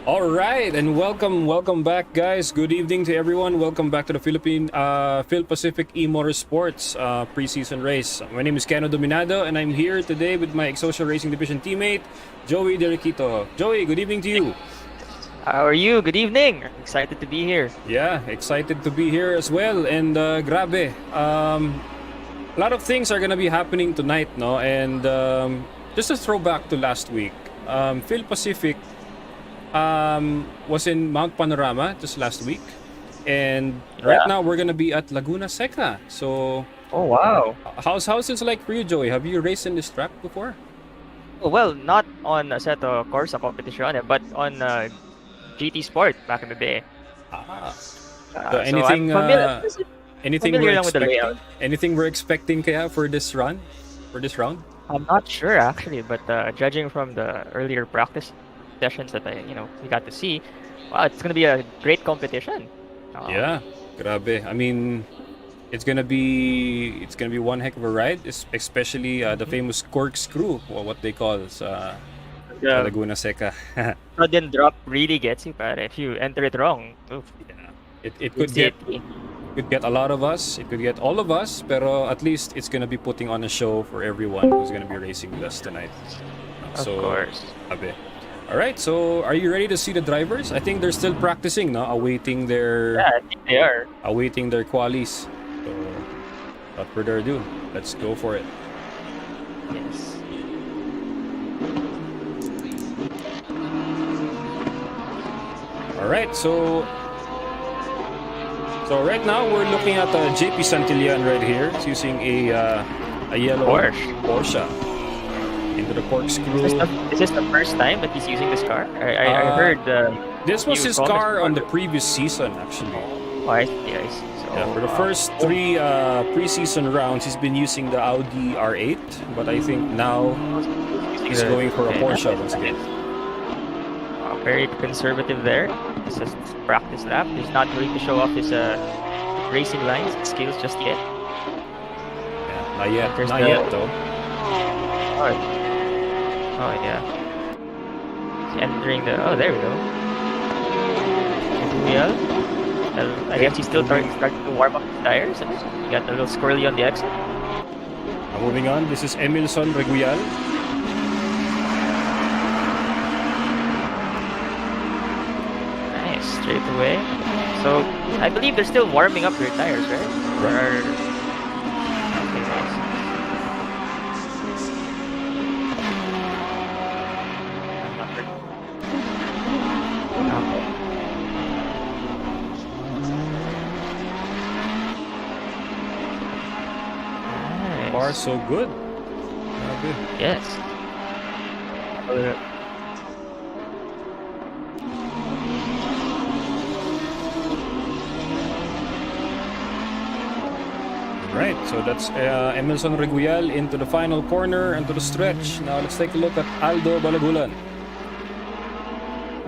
All right, and welcome back, guys. Good evening to everyone. Welcome back to the PhilPacific E-Motorsports preseason race. My name is Keno Dominado, and I'm here today with my Exocia Racing Division teammate, Joey Deriquito. Joey, good evening to you. How are you? Good evening. Excited to be here. Yeah, excited to be here as well. And grabe, a lot of things are gonna be happening tonight, no? And just a throwback to last week, PhilPacific was in Mount Panorama just last week, and right now we're gonna be at Laguna Seca. So, Oh, wow. how's it like for you, Joey? Have you raced in this track before? Oh, well, not on Assetto Corsa Competizione, but on GT Sport back in the day. Ah, so So I'm familiar, anything familiar we're lang with the expecting? layout. Anything we're expecting kaya for this round? I'm not sure actually, but judging from the earlier practice sessions that we got to see, wow, it's gonna be a great competition. Yeah, grabe. I mean, it's gonna be one heck of a ride, especially the famous corkscrew, or what they call sa The Laguna Seca. sudden drop really gets you, but if you enter it wrong, oof, Yeah. It you'd could see get a lot of us. It could get all of us. Pero at least it's gonna be putting on a show for everyone who's gonna be racing with us tonight. Of course. Grabe. All right. So, are you ready to see the drivers? I think they're still practicing, no? Awaiting Yeah, I think they are. their qualies. So, without further ado, let's go for it. Yes. All right. So right now we're looking at JP Santillan right here. It's using a yellow Porsche into the corkscrew. Is this the first time that he's using this car? I heard This was you his promised car on the before. previous season, actually. Oh, I see. So, Yeah, for the first three preseason rounds, he's been using the Audi R8, but I think now he's going for a Porsche once again. Very conservative there. It's just practice lap. He's not going to show off his racing lines and skills just yet. Yeah, not yet. There's Not the- yet, though. Oh yeah. He's entering the. Oh, there we go. Yeah. I guess he's still starting to warm up his tires. He got a little squirrely on the exit. Moving on, this is Emilson Reguial. Nice, straight away. So I believe they're still warming up their tires, right? Right. Okay, nice. I'm not sure. Okay. Nice. Far so good. Grabe. Yes. Right, so that's Emilson Reguial into the final corner and to the stretch. Now let's take a look at Aldo Balagulan.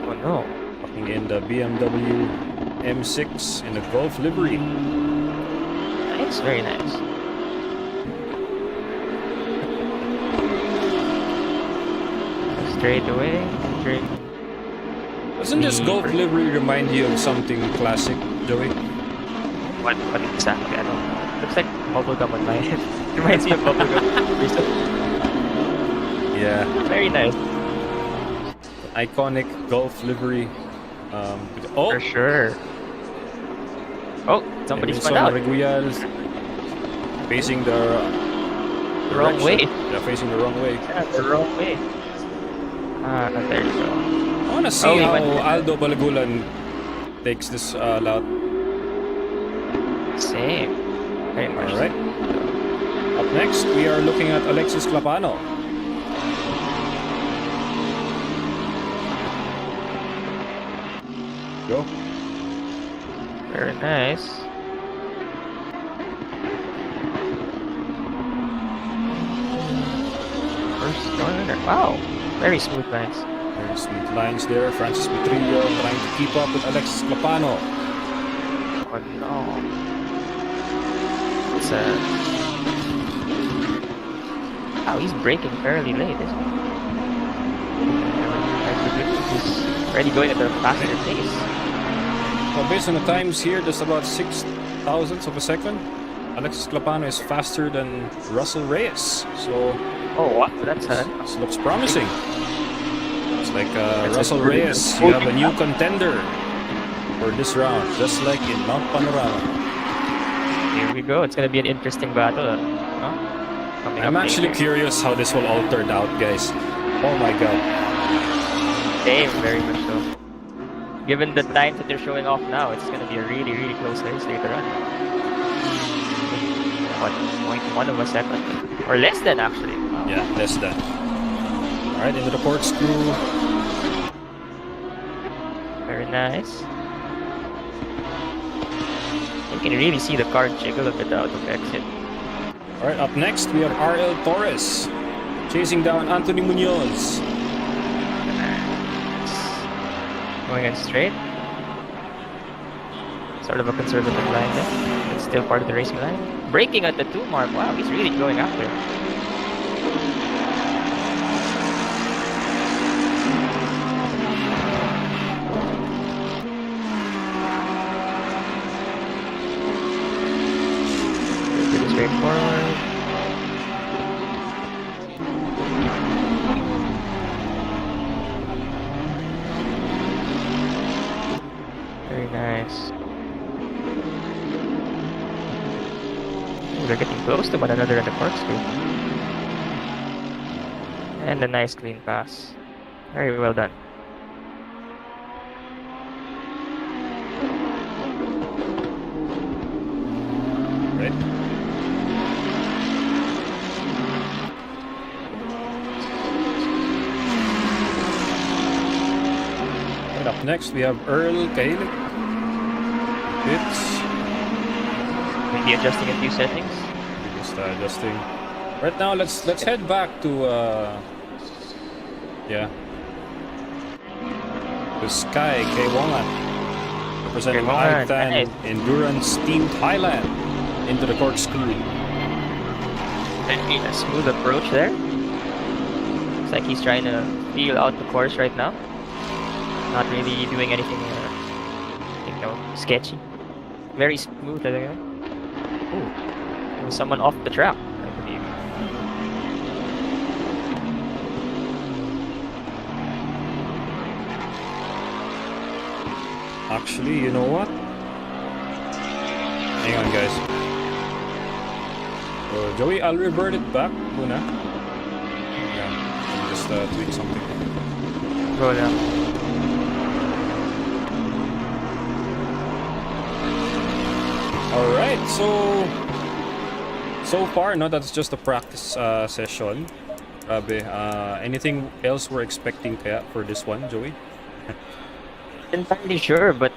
Oh no. Walking in the BMW M6 in the Golf livery. Nice, very nice. Straight away. Doesn't this Golf livery remind you of something classic, Joey? What exactly? I don't know. Looks like bubblegum on my head. Reminds me of bubblegum. Yeah, Very nice. iconic Golf livery. For sure. Oh, somebody Emilson spun out. Reguial facing the The wrong way. Yeah, facing the wrong way. Yeah, the wrong way. There you go. I want to see Oh, he how went- Aldo Balagulan takes this route. Same. Very much. All right. Up next, we are looking at Alexis Clapano. Go. Very nice. First corner. Wow. Very smooth lines. Very smooth lines there. Francis Petrillo trying to keep up with Alexis Clapano. Oh no. It's Wow, he's braking fairly late, isn't he? He's already going at a faster pace. Well, based on the times here, there's about 6 thousandths of a second. Alexis Clapano is faster than Russell Reyes, so Oh, wow, that's this looks promising. It's like That's a Russell pretty Reyes, good you have a holding new up. contender for this round, just like in Mount Panorama. Here we go. It's gonna be an interesting battle. Coming I'm up actually later. curious how this will all turn out, guys. Oh my god. Same, very much so. Given the times that they're showing off now, it's gonna be a really, really close race later on. 1.1 of a second, or less than actually. Wow. Yeah, less than. Alright, into the corkscrew. Very nice. You can really see the car jiggle a bit out of exit. Alright, up next we have RL Torres chasing down Anthony Munoz. Going in straight. Sort of a conservative line there. It's still part of the racing line. Braking at the 2 mark. Wow, he's really going after it. Pretty straightforward. Very nice. Ooh, they're getting close to one another in the corkscrew. And a nice clean pass. Very well done. Right. And up next we have Earl Kailik. It's Maybe adjusting a few settings. just adjusting. Right now, let's head back to to Sky Kewongan, representing Kewongan, Aitan nice. Endurance Team Thailand, into the corkscrew. A smooth approach there. Looks like he's trying to feel out the course right now. Not really doing anything, sketchy. Very smooth. Ooh, there was someone off the track, I believe. Actually, you know what? Hang on, guys. Joey, I'll revert it back, muna. Yeah, let me just tweak something. Go down. Alright, so far, no, that's just a practice session. Grabe, anything else we're expecting kaya for this one, Joey? Entirely sure, but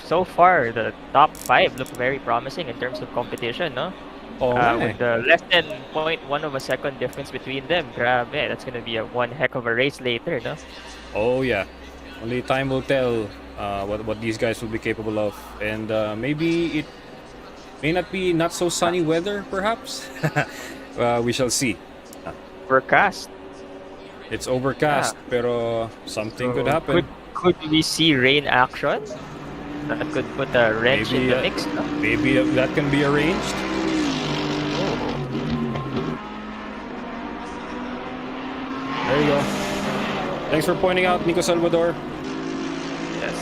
so far the top 5 look very promising in terms of competition, no? Oh, With the less than 0.1 of a second difference between them, grabe, that's gonna be one heck of a race later, no? oh yeah. Only time will tell what these guys will be capable of, and maybe it may not be not so sunny weather, perhaps. We shall see. Forecast. It's overcast, pero something could happen. Could we see rain action? That could put a wrench in the mix, no? Maybe that can be arranged. There you go. Thanks for pointing out, Nico Salvador. Yes.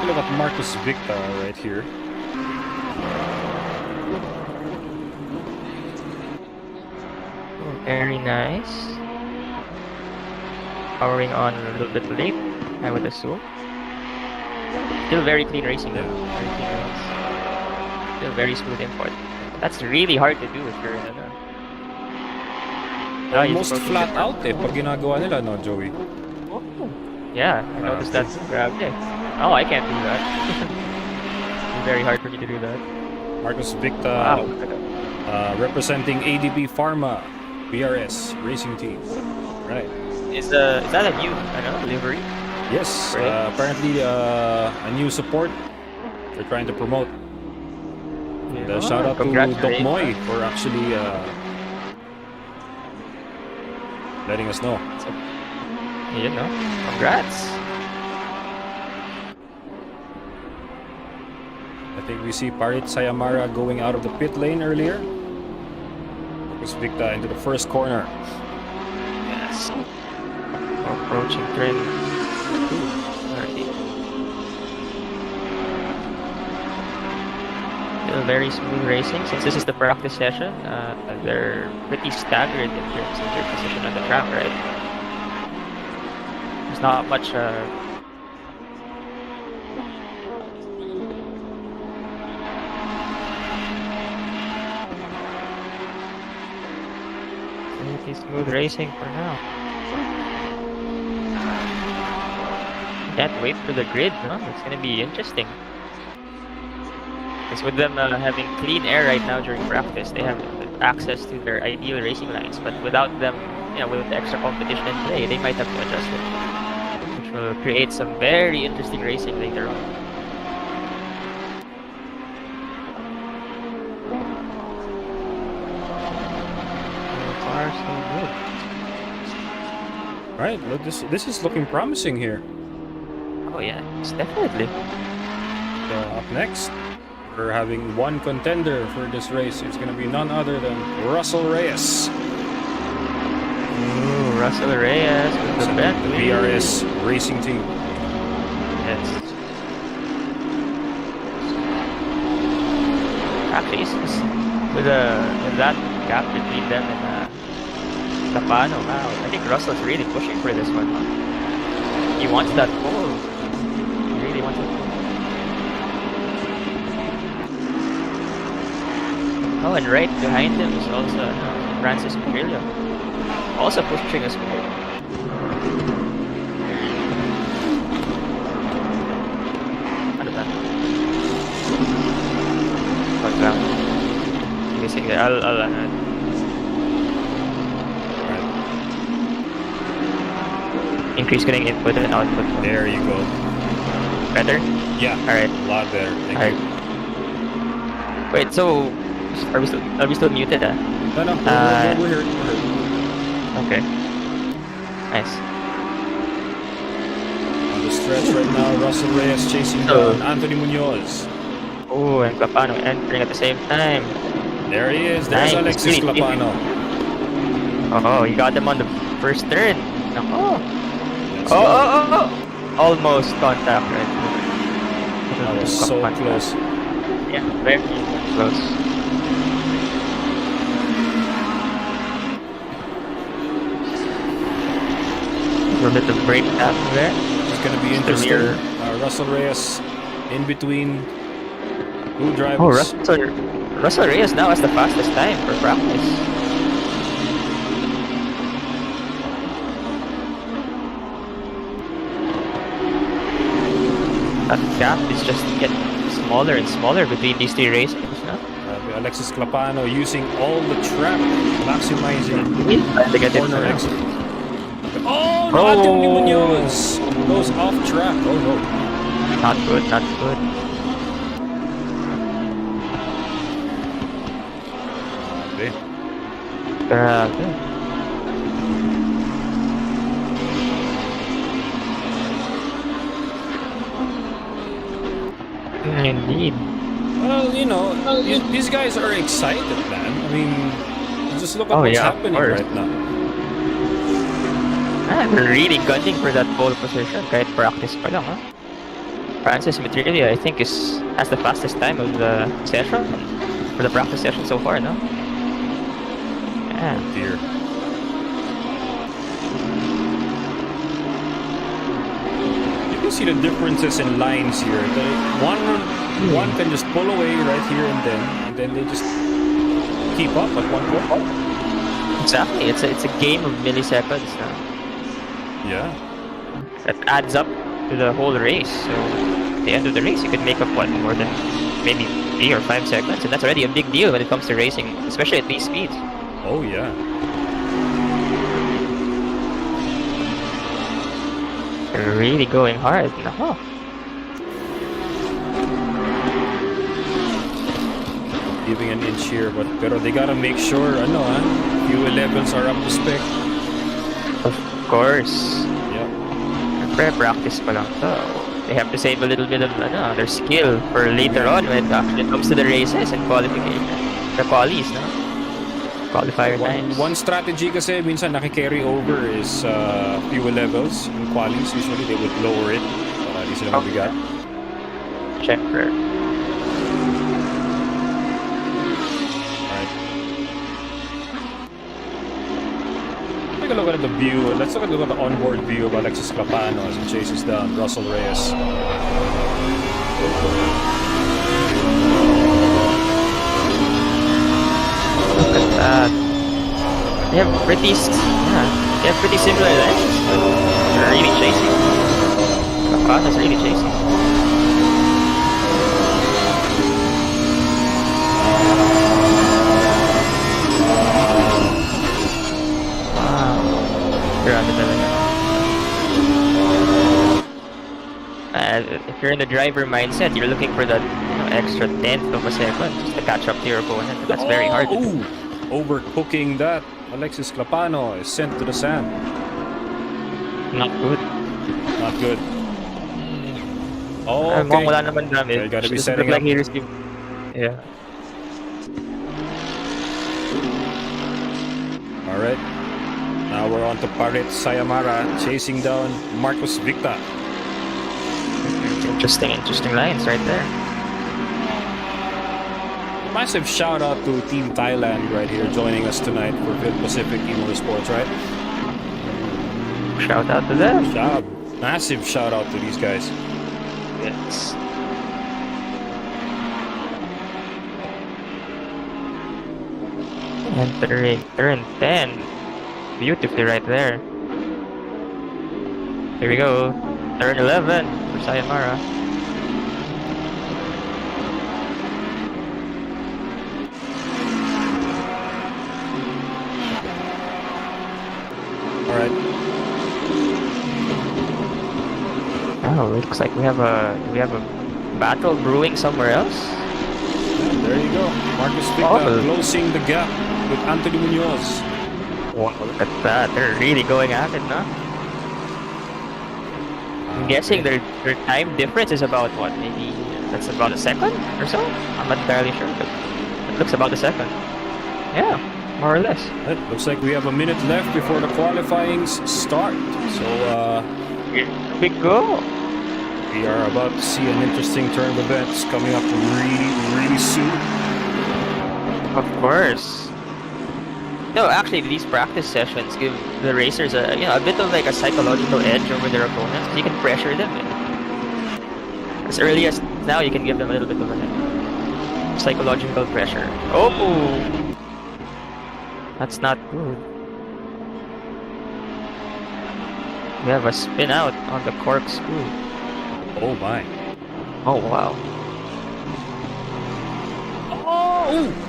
Look at Marcus Victor right here. Very nice. Powering on a little bit late, I would assume. Still very clean racing though. Very clean race. Still very smooth import. That's really hard to do if you're in a... Almost flat out pag ginagawa nila, no, Joey? Oh. Yeah, I noticed that. Okay. Oh, I can't do that. It's very hard for me to do that. Marcus Victor, Wow. representing ADP Pharma BRS Racing Team. Right. Is that a new livery? Yes, Right. apparently a new support they're trying to promote. And Yeah, shout out to Doc Moy congratulations. for actually letting us know. You know, congrats. I think we see Parit Sayamara going out of the pit lane earlier. Focus Victa into the first corner. Yes. Approaching turn 2. Already. Still very smooth racing. Since this is the practice session, they're pretty staggered in terms of their position on the track, right? There's not much pretty smooth racing for now. Can't wait for the grid, no? It's gonna be interesting. Because with them having clean air right now during practice, they have access to their ideal racing lines. But without them, with the extra competition in play, they might have to adjust it, which will create some very interesting racing later on. So far, so good. Right, look, this is looking promising here. Oh yeah, it's definitely. Up next, we're having one contender for this race. It's going to be none other than Russell Reyes. Ooh, Russell Reyes with the The Bentley. VRS racing team. Yes. Actually, with that gap between them and Capano, wow, I think Russell's really pushing for this one. He wants that pole. He really wants it. Oh, and right behind him is also Francis Miguelia, also pushing as well. Ano ba? Wag lang. Sige, I'll increase getting input and output. There you go. Better? Yeah. Alright. A lot better. Thank Alright. you. Wait, so are we still muted? No, no. We're here. Okay. Nice. On the stretch right now, Russell Reyes chasing down Anthony Munoz. Oh, and Clapano entering at the same time. There he is. There's Nice. Alexis Really, Clapano. Oh, you got them on the first turn. Oh. Let's go. Oh. Almost contact, right? That was so close. Yeah, very close. A little bit of break tap there. It's going to be interesting. Russell Reyes in between two drivers. Oh, Russell Reyes now has the fastest time for practice. That gap is just getting smaller and smaller between these three races. No? Alexis Clapano using all the track, maximizing To get corner it. exit. Oh, no, Anthony Munoz goes off track. Oh, no. Not good, not good. Okay. Indeed. Well, these guys are excited, man. I mean, just look at what's happening right now. They're really gunning for that pole position kahit practice pa lang, huh? Francis Material, I think, has the fastest time of the session, for the practice session so far, no? Yeah. Oh, dear. You can see the differences in lines here. One can just pull away right here and then they just keep up at one point. Exactly. It's a game of milliseconds now. Yeah. That adds up to the whole race. So at the end of the race, you could make up more than maybe 3 or 5 seconds, and that's already a big deal when it comes to racing, especially at these speeds. Oh yeah. They're really going hard. No. Giving an inch here, pero they gotta make sure, fuel levels are up to spec. Of course. Yep. Practice pa lang to. They have to save a little bit of their skill for later on when it actually comes to the races and qualification. The qualies, no? Qualifier times. One strategy kasi minsan nakikarry over is fuel levels in qualies. Usually they would lower it para di sila mabigat. Checker. Take a look at the view. Let's look at the onboard view of Alexis Clapano as he chases down Russell Reyes. Look at that. They have pretty similar lengths, but they're really chasing. Clapano's really chasing. If you're in the driver mindset, you're looking for that extra tenth of a second just to catch up to your opponent. That's very hard to do. Overcooking that. Alexis Clapano is sent to the sand. Not good. Not good. Oh, okay. Wala naman damage. They gotta be Just setting look up. like he received. Yeah. Alright. Now we're on to Parit Sayamara chasing down Marcos Victa. Interesting lines right there. Massive shout out to Team Thailand right here joining us tonight for PhilPacific E-Motorsports, right? Shout out to them. Massive shout out to these guys. Yes. Entering turn 10. Beautifully right there. Here we go. Turn 11 for Sayamara. Alright. Oh, looks like we have a battle brewing somewhere else. There you go. Marcos Victa closing the gap with Anthony Munoz. Wow, look at that. They're really going at it, no? I'm guessing their time difference is about what? Maybe that's about a second or so? I'm not entirely sure, but it looks about a second. Yeah, more or less. It looks like we have a minute left before the qualifyings start. So, Here we go. we are about to see an interesting turn of events coming up really soon. Of course. No, actually, these practice sessions give the racers a bit of like a psychological edge over their opponents. You can pressure them. As early as now, you can give them a little bit of a psychological pressure. Oh, that's not good. We have a spin out on the corkscrew. Oh my. Oh wow.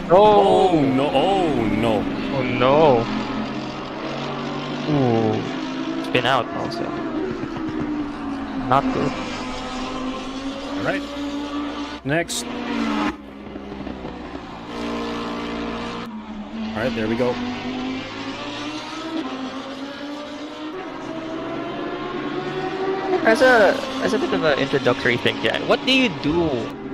Oh no. Oh no. Oh no. Ooh. Spin out also. Not good. Alright. Next. Alright, there we go. As a bit of an introductory thing, Jan, what do you do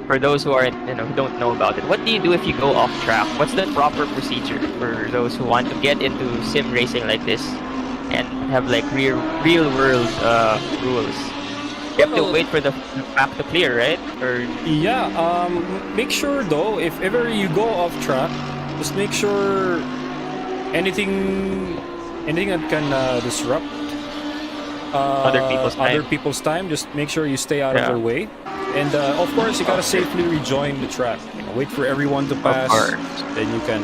for those who aren't, who don't know about it? What do you do if you go off track? What's the proper procedure for those who want to get into sim racing like this and have like real world rules? You have to wait for the track to clear, right? Or Yeah, make sure though, if ever you go off track, just make sure anything that can disrupt Other people's time, just make sure you stay out of their way. And of course, you gotta safely rejoin the track. Wait for everyone to pass, then you can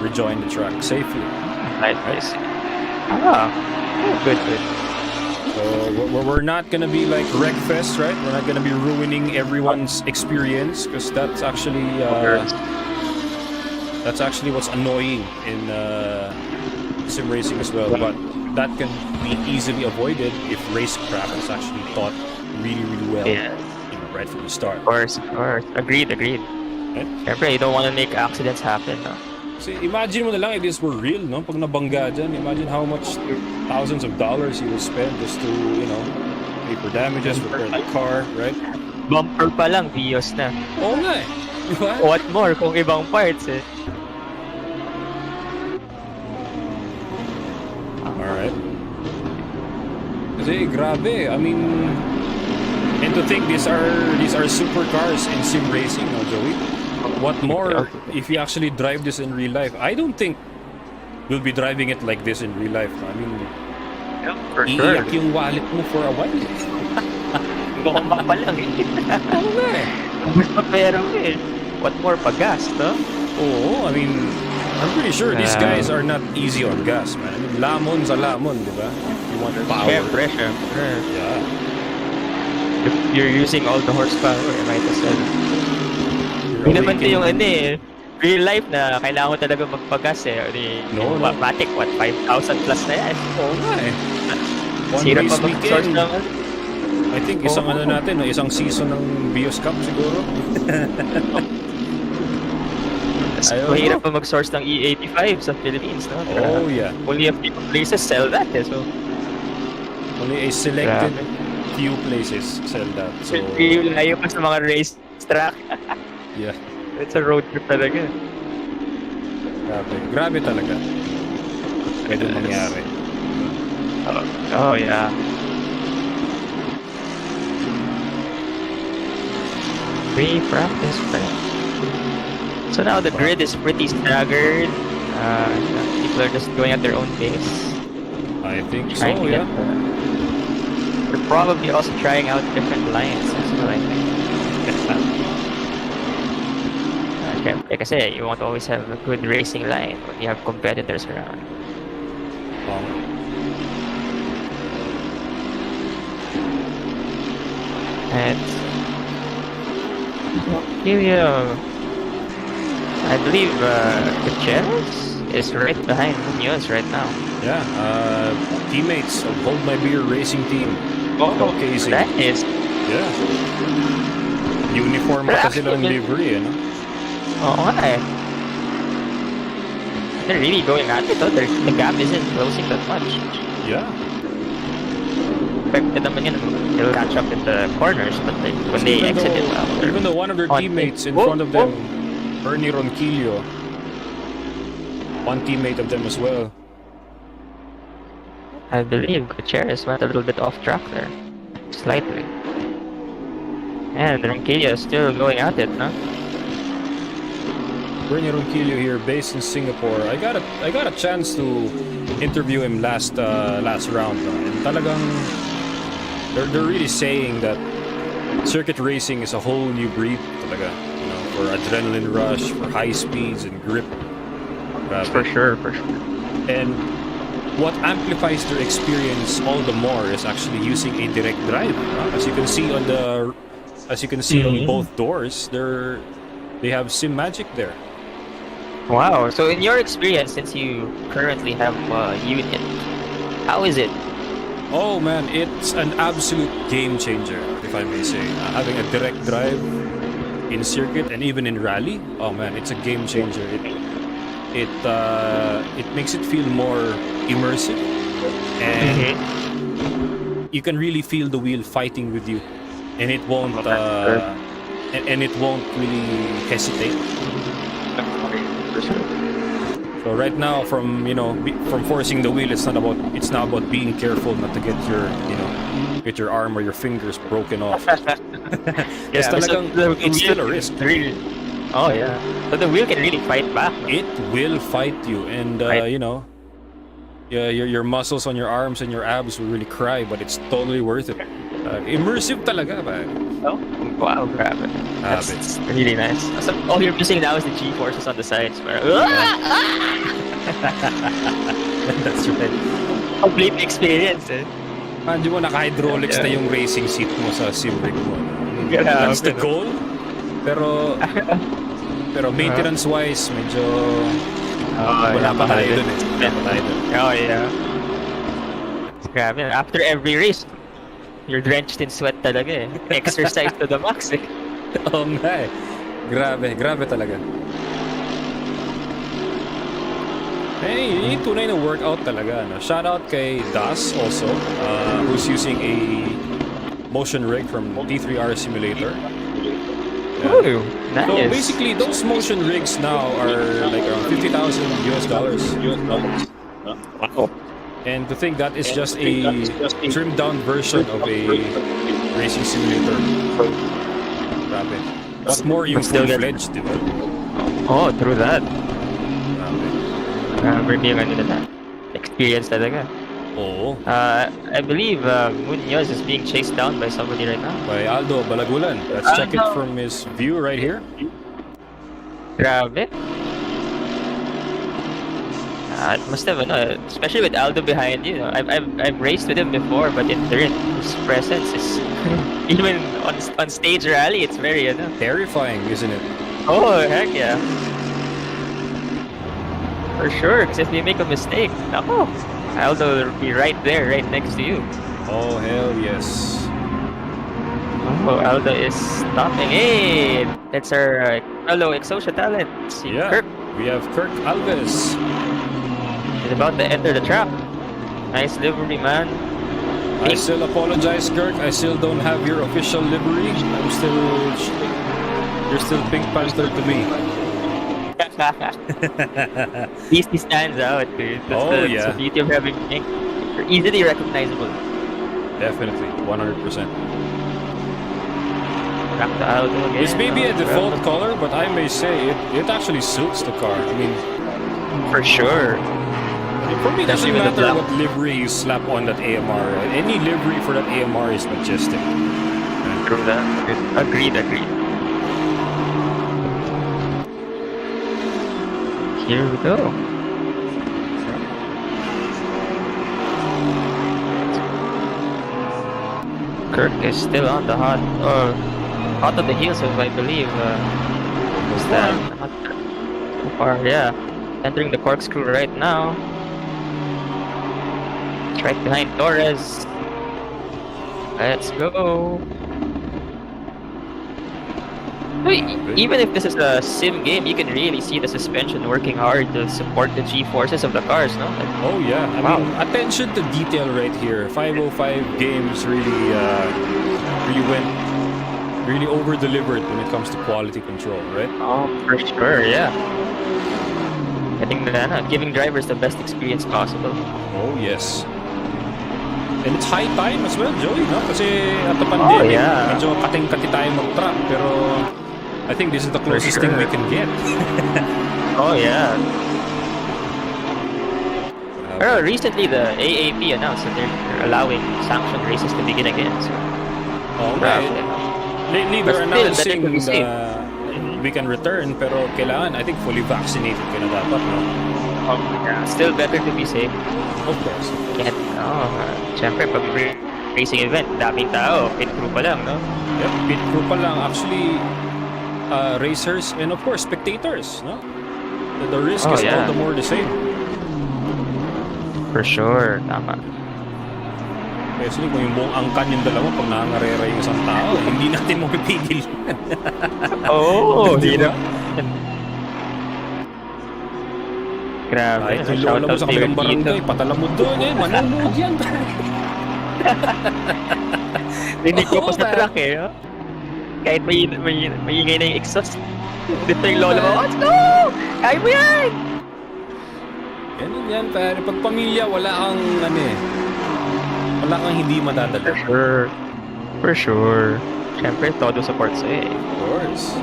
rejoin the track safely. Nice. Ah, good. So we're not gonna be like Wreckfest, right? We're not gonna be ruining everyone's experience, because that's actually what's annoying in sim racing as well. But that can be easily avoided if racecraft is actually taught really, really well, Yes. right from the start. Of course. Agreed. Right? Siyempre, you don't want to make accidents happen, no? So imagine mo na lang if this were real, no? Pag nabangga dyan, imagine how much thousands of dollars you will spend just to, pay for damages, repair the car, right? Bumper pa lang, Vios na. Oo nga eh. Diba? What more kung ibang parts eh. Alright. Kasi grabe, I mean, and to think these are supercars in sim racing, no, Joey? What more if you actually drive this in real life? I don't think we'll be driving it like this in real life. I mean, For sure. iiyak yung wallet mo for a while. Bumaba pa lang eh. Oo nga eh. Mas mapera mo eh. What more pa gas, no? Oo, I mean, I'm pretty sure these guys are not easy on gas, man. I mean, lamon sa lamon, di ba? If you want power. Siyempre. Yeah. If you're using all the horsepower, you might as well. Hindi naman ito yung real life na kailangan ko talaga magpagas eh. No. Matic, 5,000 plus na yan. Oo nga eh. One Sira race pa mag-source weekend. ng... I think isang isang season ng Bios Cup siguro. Mahirap pa mag-source ng E85 sa Philippines, no? Oh yeah. Only a few places sell that eh, so... Only a selected few places sell that. So layo pa sa mga race track. yeah. It's a road trip talaga. Grabe talaga. Pwede mangyari. Oh yeah. Free practice. So now the grid is pretty staggered. People are just going at their own pace. I think so, Trying to yeah. They're probably also trying out different lines as well, I think. Okay, kasi you want to always have a good racing line when you have competitors around. And I believe Gutierrez is right behind Munoz right now. Yeah, teammates of Hold My Beer racing team. Showcasing. That is... Yeah. Uniform pa silang livery, no? Oo nga eh. They're really going at it, the gap isn't closing that much. Yeah. Expected naman yun, they'll catch up in the corners, but when they exit it after... Even though one of their teammates in front of them, Ernie Ronquillo, one teammate of them as well. I believe Gutierrez went a little bit off track there. Slightly. And Ronquillo is still going at it, no? Bernie Ronquillo here, based in Singapore. I got a chance to interview him last round, and talagang they're really saying that circuit racing is a whole new breed, talaga. For adrenaline rush, for high speeds and grip. For sure. And what amplifies their experience all the more is actually using a direct drive. As you can see on on both doors, they have sim magic there. Wow. So in your experience, since you currently have a unit, how is it? Oh man, it's an absolute game changer, if I may say. Having a direct drive in circuit and even in rally, oh man, it's a game changer. It makes it feel more immersive, and you can really feel the wheel fighting with you, and it won't and it won't really hesitate. So right now, from forcing the wheel, it's not about being careful not to get your arm or your fingers broken off. It's still a risk. Oh yeah. So the wheel can really fight back. It will fight you, and your muscles on your arms and your abs will really cry, but it's totally worth it. Immersive talaga, ba? Oh, wow, grab it. That's really nice. So all you're missing now is the G-forces on the sides. Where... That's right. Complete experience, eh. Di mo naka-hydraulics na yung racing seat mo sa sim rig mo. That's the goal. Pero maintenance-wise, medyo wala pa tayo dun eh. Oh, yeah. Grabe, after every race, you're drenched in sweat talaga eh. Exercise to the max eh. Oo nga eh. Grabe talaga. Eh, yung tunay na workout talaga. No? Shout out kay Das also, who's using a motion rig from D3R Simulator. Ooh, nice. So basically, those motion rigs now are like around $50,000 US. Wow. And to think that is just a trimmed down version of a racing simulator. Grabe. But more yung full-fledged, di ba? Oh, true that. Grabe. Yung ano na experience talaga. Oo. I believe Munoz is being chased down by somebody right now. By Aldo Balagulan. Let's check it from his view right here. Grabe. Must have, especially with Aldo behind you. I've raced with him before, but in turn, his presence is even on stage rally. It's very terrifying, isn't it? Oh heck yeah, for sure. Because if you make a mistake, no, Aldo will be right there, right next to you. Oh hell yes. Oh, Aldo is stopping. Hey, that's our fellow Exocia talent. Yeah, Kirk. We have Kirk Alves. He's about to enter the trap. Nice livery, man. I still apologize, Kirk. I still don't have your official livery. You're still Pink Panther to me. He stands out, dude. That's the beauty of having pink. They're easily recognizable. Definitely, 100%. Back to Aldo again. This may be a default color, but I may say it actually suits the car. I mean, for sure. For me, it doesn't matter what livery you slap on that AMR. Any livery for that AMR is majestic. True that. Agreed. Here we go. Kirk is still on the hot of the heels of, I believe, who's that? Not too far, yeah. Entering the corkscrew right now. It's right behind Torres. Let's go. Even if this is a sim game, you can really see the suspension working hard to support the G-forces of the cars, no? Oh yeah, I mean, attention to detail right here. 505 games really over-delivered when it comes to quality control, right? Oh, for sure, yeah. I think that giving drivers the best experience possible. Oh yes. And it's high time as well, Joey, no? Kasi at the pandemic, medyo kating-kati tayo mag-track, pero I think this is the closest thing we can get. Oh yeah. Recently the AAP announced that they're allowing sanctioned races to begin again. So. Oh, right. Lately they're announcing we can return, pero kailangan, I think, fully vaccinated ka na dapat, no? Oh, yeah. Still better to be safe. Of course. Siyempre, pag racing event, daming tao, pit crew pa lang, no? Yep, pit crew pa lang. Actually, racers and of course, spectators, no? The risk is all the more the same. For sure, tama. Especially kung yung buong angkan yung dalawa, pag nangangarera yung isang tao, hindi natin mapipigil yan. Oo, di ba? Grabe. Kahit yung lola mo sa kabilang barangay, patala mo doon eh, manunood yan. Hindi ko pa sa truck eh. Oh? Kahit may ingay na yung exhaust. Dito yung lola mo, let's go! Kaya mo yan! Ganun yan, pare. Pag pamilya, wala kang wala kang hindi madadala. For sure. Siyempre, todo support sa'yo eh. Of course.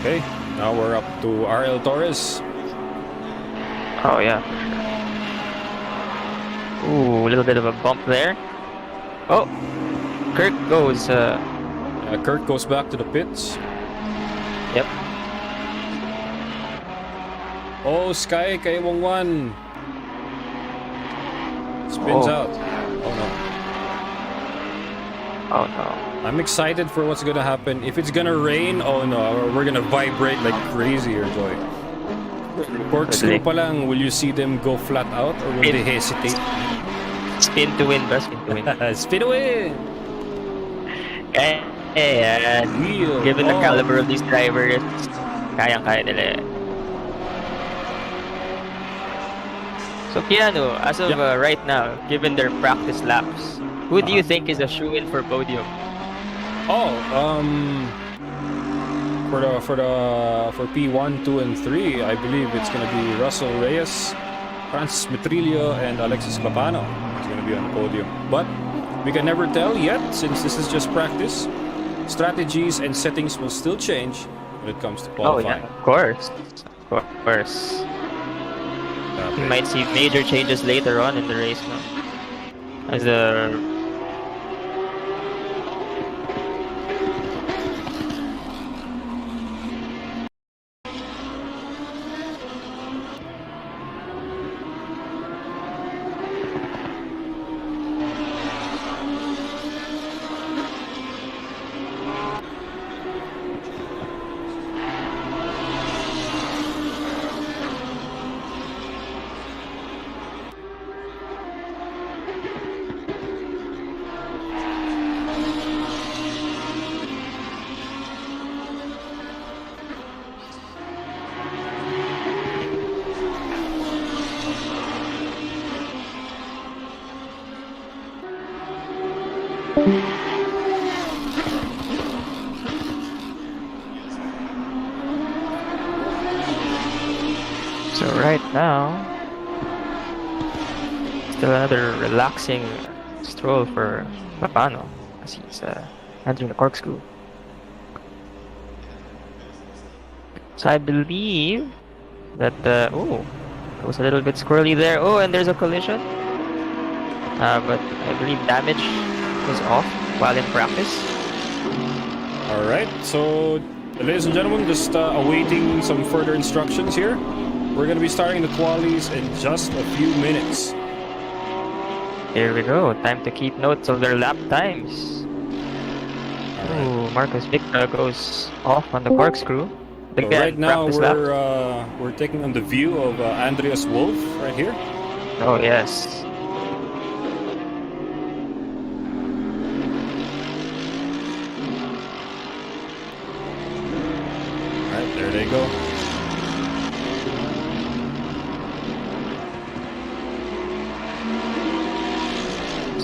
Okay, now we're up to RL Torres. Oh yeah. Ooh, a little bit of a bump there. Oh, Kirk goes. Kirk goes back to the pits. Yep. Oh, Sky kay Wongwan. Spins out. Oh no. Oh no. I'm excited for what's gonna happen. If it's gonna rain, oh no, we're gonna vibrate like crazy here, Joy. Corkscrew pa lang, will you see them go flat out or will they hesitate? Spin to win, bro. Spin to win. Spin away! Given the caliber of these drivers, kayang-kaya nila. So Keanu, as of right now, given their practice laps, who do you think is a shoe-in for podium? For P1, 2, and 3, I believe it's gonna be Russell Reyes, Francis Metrillo, and Alexis Papano. It's gonna be on the podium, but we can never tell yet since this is just practice. Strategies and settings will still change when it comes to qualifying. Oh yeah, of course. We might see major changes later on in the race now. As the So right now, still another relaxing stroll for Papano as he's entering the corkscrew. So I believe that oh, it was a little bit squirrely there. Oh, and there's a collision. But I believe damage was off while in practice. All right, so ladies and gentlemen, just awaiting some further instructions here. We're going to be starting the qualies in just a few minutes. Here we go. Time to keep notes of their lap times. Ooh, Marcus Victor goes off on the corkscrew. So right now we're taking on the view of Andreas Wolf right here. Oh yes. All right, there they go.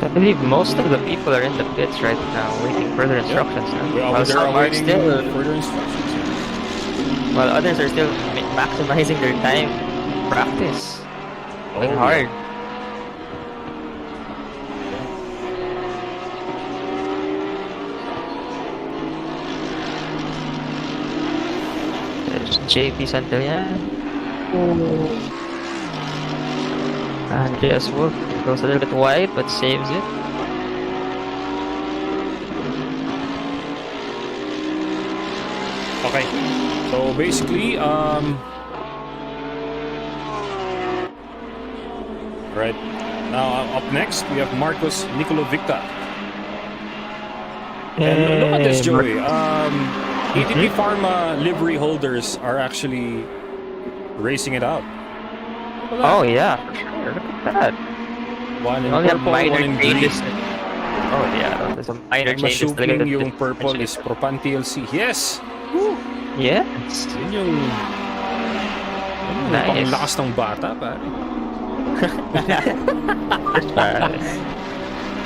So I believe most of the people are in the pits right now, waiting further instructions. While some are still further instructions. while others are still maximizing their time practice. Going hard. There's JP Santillan. Andreas Wolf goes a little bit wide but saves it. Okay, so basically, right now up next we have Marcos Nicolo-Victa. And look at this, Joey. ATP Pharma livery holders are actually racing it out. Oh yeah, for sure. Look at that. One in Only have purple, one minor in green. changes. Oh yeah, there's some minor changes. Masuping yung purple is Propan TLC. Yes! Yes. Yun yung Nice. panglakas ng bata, pare.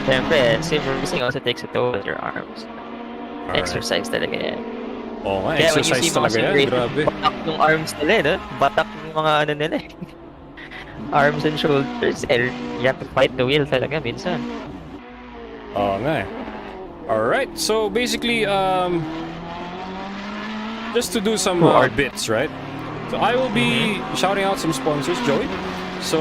Siyempre, sim racing also takes a toll on your arms. Alright. Exercise talaga yan. Oo nga, Kaya when you exercise see mga talaga sim yan. racing, Grabe. batak yung arms nila, no? Batak yung mga ano nila eh. Arms and shoulders. You have to fight the wheel talaga minsan. Oo nga eh. Alright, so basically, just to do some bits, right? So I will be shouting out some sponsors, Joey. So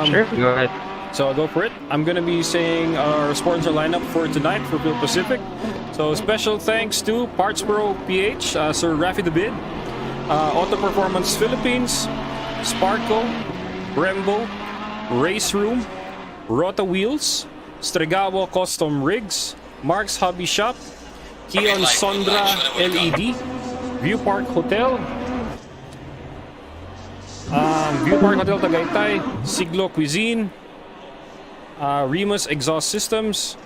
Sure, go ahead. So I'll go for it. I'm gonna be saying our sponsor lineup for tonight for PhilPacific. So special thanks to Parts Pro PH, Sir Rafi the Bid, Auto Performance Philippines, Sparco, Brembo, Race Room, Rota Wheels, Stregawa Custom Rigs, Mark's Hobby Shop, Kion Sondra LED, View Park Hotel, View Park Hotel Tagaytay, Siglo Cuisine, Remus Exhaust Systems,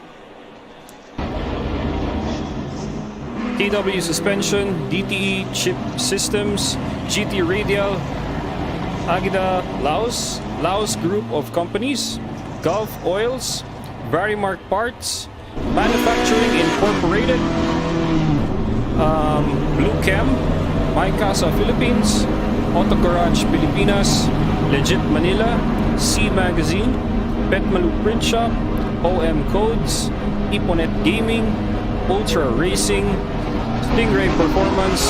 KW Suspension, DTE Chip Systems, GT Radial, Agida Laos, Laos Group of Companies, Gulf Oils, Varimark Parts, Manufacturing Incorporated, Blue Chem, My Casa Philippines, Auto Garage Pilipinas, Legit Manila, C Magazine, Petmalu Print Shop, OM Codes, Iponet Gaming, Ultra Racing, Stingray Performance,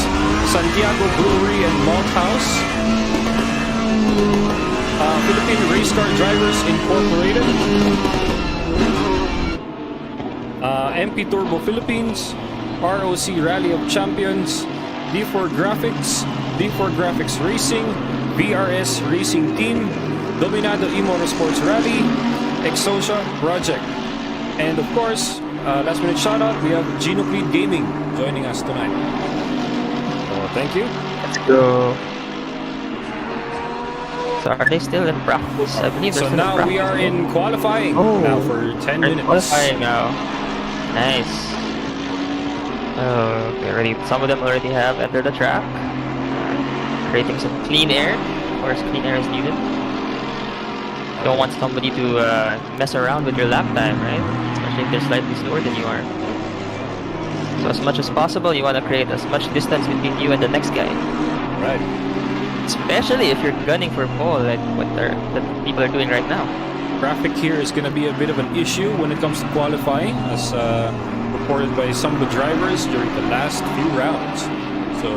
Santiago Brewery and Malt House, Philippine Race Car Drivers Incorporated, MP Turbo Philippines, ROC Rally of Champions, D4 Graphics, D4 Graphics Racing, VRS Racing Team, Dominado E-Motorsports Rally, Exosia Project. And of course, last minute shout out, we have Genocleed Gaming joining us tonight. So thank you. Let's go. So are they still in practice? I believe they're So still now in we are in qualifying now for 10 They're minutes. qualifying now. Nice. Okay, already, some of them already have entered the track. Creating some clean air. Of course, clean air is needed. Don't want somebody to mess around with your lap time, right? Especially if they're slightly slower than you are. So as much as possible, you want to create as much distance between you and the next guy. Right. Especially if you're gunning for pole, like what the people are doing right now. Traffic here is going to be a bit of an issue when it comes to qualifying, as reported by some of the drivers during the last few rounds. So,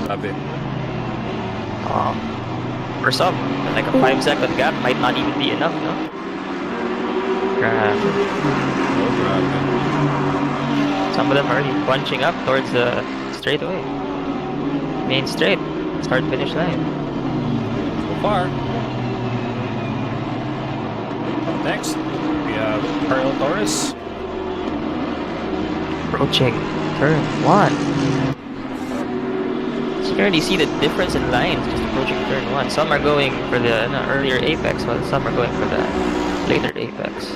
grabe. For some, like a 5-second gap might not even be enough, no? Oh, grabe. Some of them are already bunching up towards the straightaway. Main straight, start finish line. So far. Next, we have Carl Torres. Approaching turn 1. So you can already see the difference in lines just approaching turn 1. Some are going for the earlier apex, while some are going for the later apex.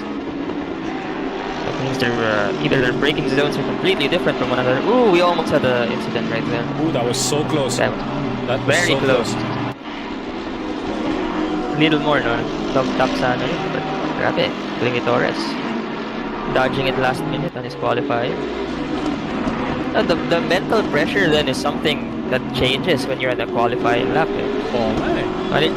That means they're either their braking zones are completely different from one another. Ooh, we almost had an incident right there. Ooh, that was so close. That was Very so close. Little more, no? Top sana rin, but grabe. Galing ni Torres. Dodging it last minute on his qualifier. The mental pressure then is something that changes when you're on a qualifying lap. Oh, man.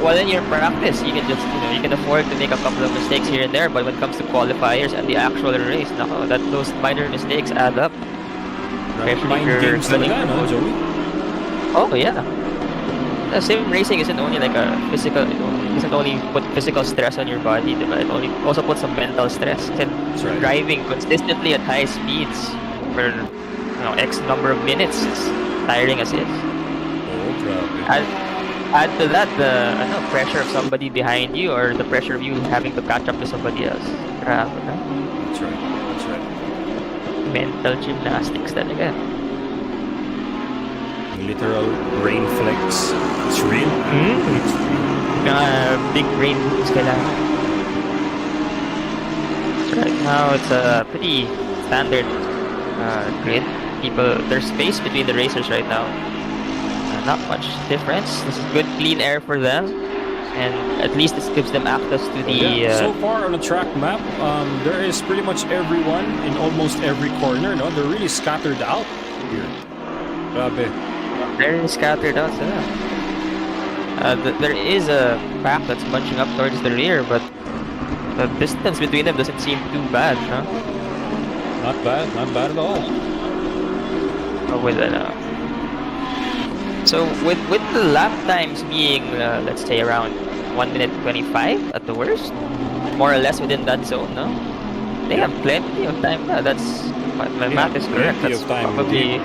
While in your practice, you can just, you can afford to make a couple of mistakes here and there, but when it comes to qualifiers and the actual race, no, those minor mistakes add up. Mind games talaga, no, Joey? Oh, yeah. The sim racing isn't only like a physical, doesn't only put physical stress on your body, but it also puts some mental stress. And right. Driving consistently at high speeds for X number of minutes is tiring as is. Oh, grabe. Add to that the pressure of somebody behind you, or the pressure of you having to catch up to somebody else. Grabe, no? That's right. That's right. Mental gymnastics talaga. Literal brain flex. It's real. It's real. Big brain moves kailangan. So right now it's a pretty standard grid. There's space between the racers right now. Not much difference. This is good clean air for them, and at least this gives them access to the. So far on the track map, there is pretty much everyone in almost every corner. No, they're really scattered out here. Grabe. Very scattered out. There is a pack that's bunching up towards the rear, but the distance between them doesn't seem too bad, no? Not bad at all. So with the lap times being let's say around 1 minute 25 at the worst, more or less within that zone, no? They have plenty of time. That's my math is correct. That's probably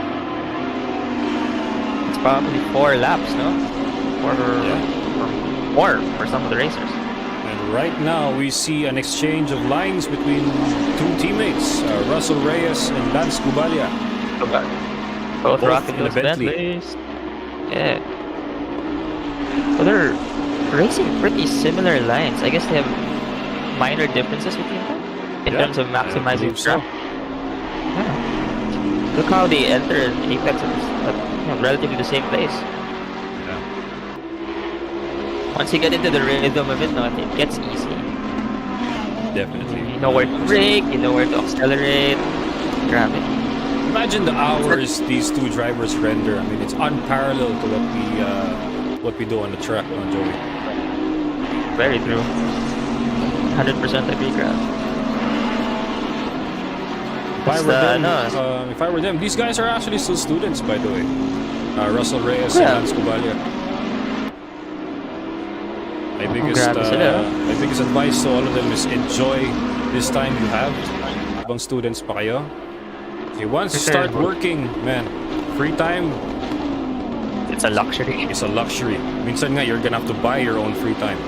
it's probably 4 laps, no? Or more for some of the racers. And Right now, we see an exchange of lines between two teammates, Russell Reyes and Lance Gubalia. Both rocking in a those Bentley. Bentleys. Yeah. So they're racing pretty similar lines. I guess they have minor differences between them in terms of maximizing so. track. Yeah. Look how they enter Apex at relatively the same place. Yeah. Once you get into the rhythm of it, no, it gets easy. Definitely. You know where to brake, you know where to accelerate, grab it. Imagine the hours these two drivers render. I mean, it's unparalleled to what we do on the track, Joey. Very true. 100% agree, Grab. If I were them, these guys are actually still students, by the way. Russell Reyes and Lance Gubalia. My biggest advice to all of them is enjoy this time you have. Ibang students pa kayo. Okay, once you start working, man, free time, it's a luxury. It's a luxury. Minsan nga, you're gonna have to buy your own free time.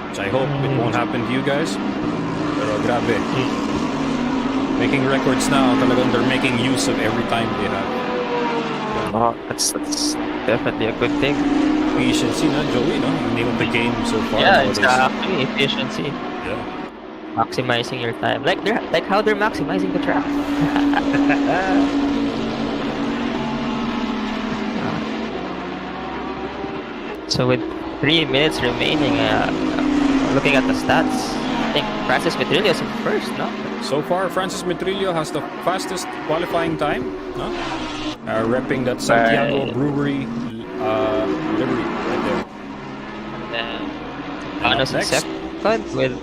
Which I hope it won't happen to you guys. Pero grabe. Making records now, talagang they're making use of every time they have. Oh, that's definitely a good thing. Efficiency, no, Joey, no? The name of the game so far. Yeah, it's actually efficiency. Yeah. Maximizing your time, like how they're maximizing the track. So with 3 minutes remaining, looking at the stats, I think Francis Metrillo is in first, no? So far, Francis Metrillo has the fastest qualifying time, no? Repping that Santiago Brewery livery right there. And up next, second with.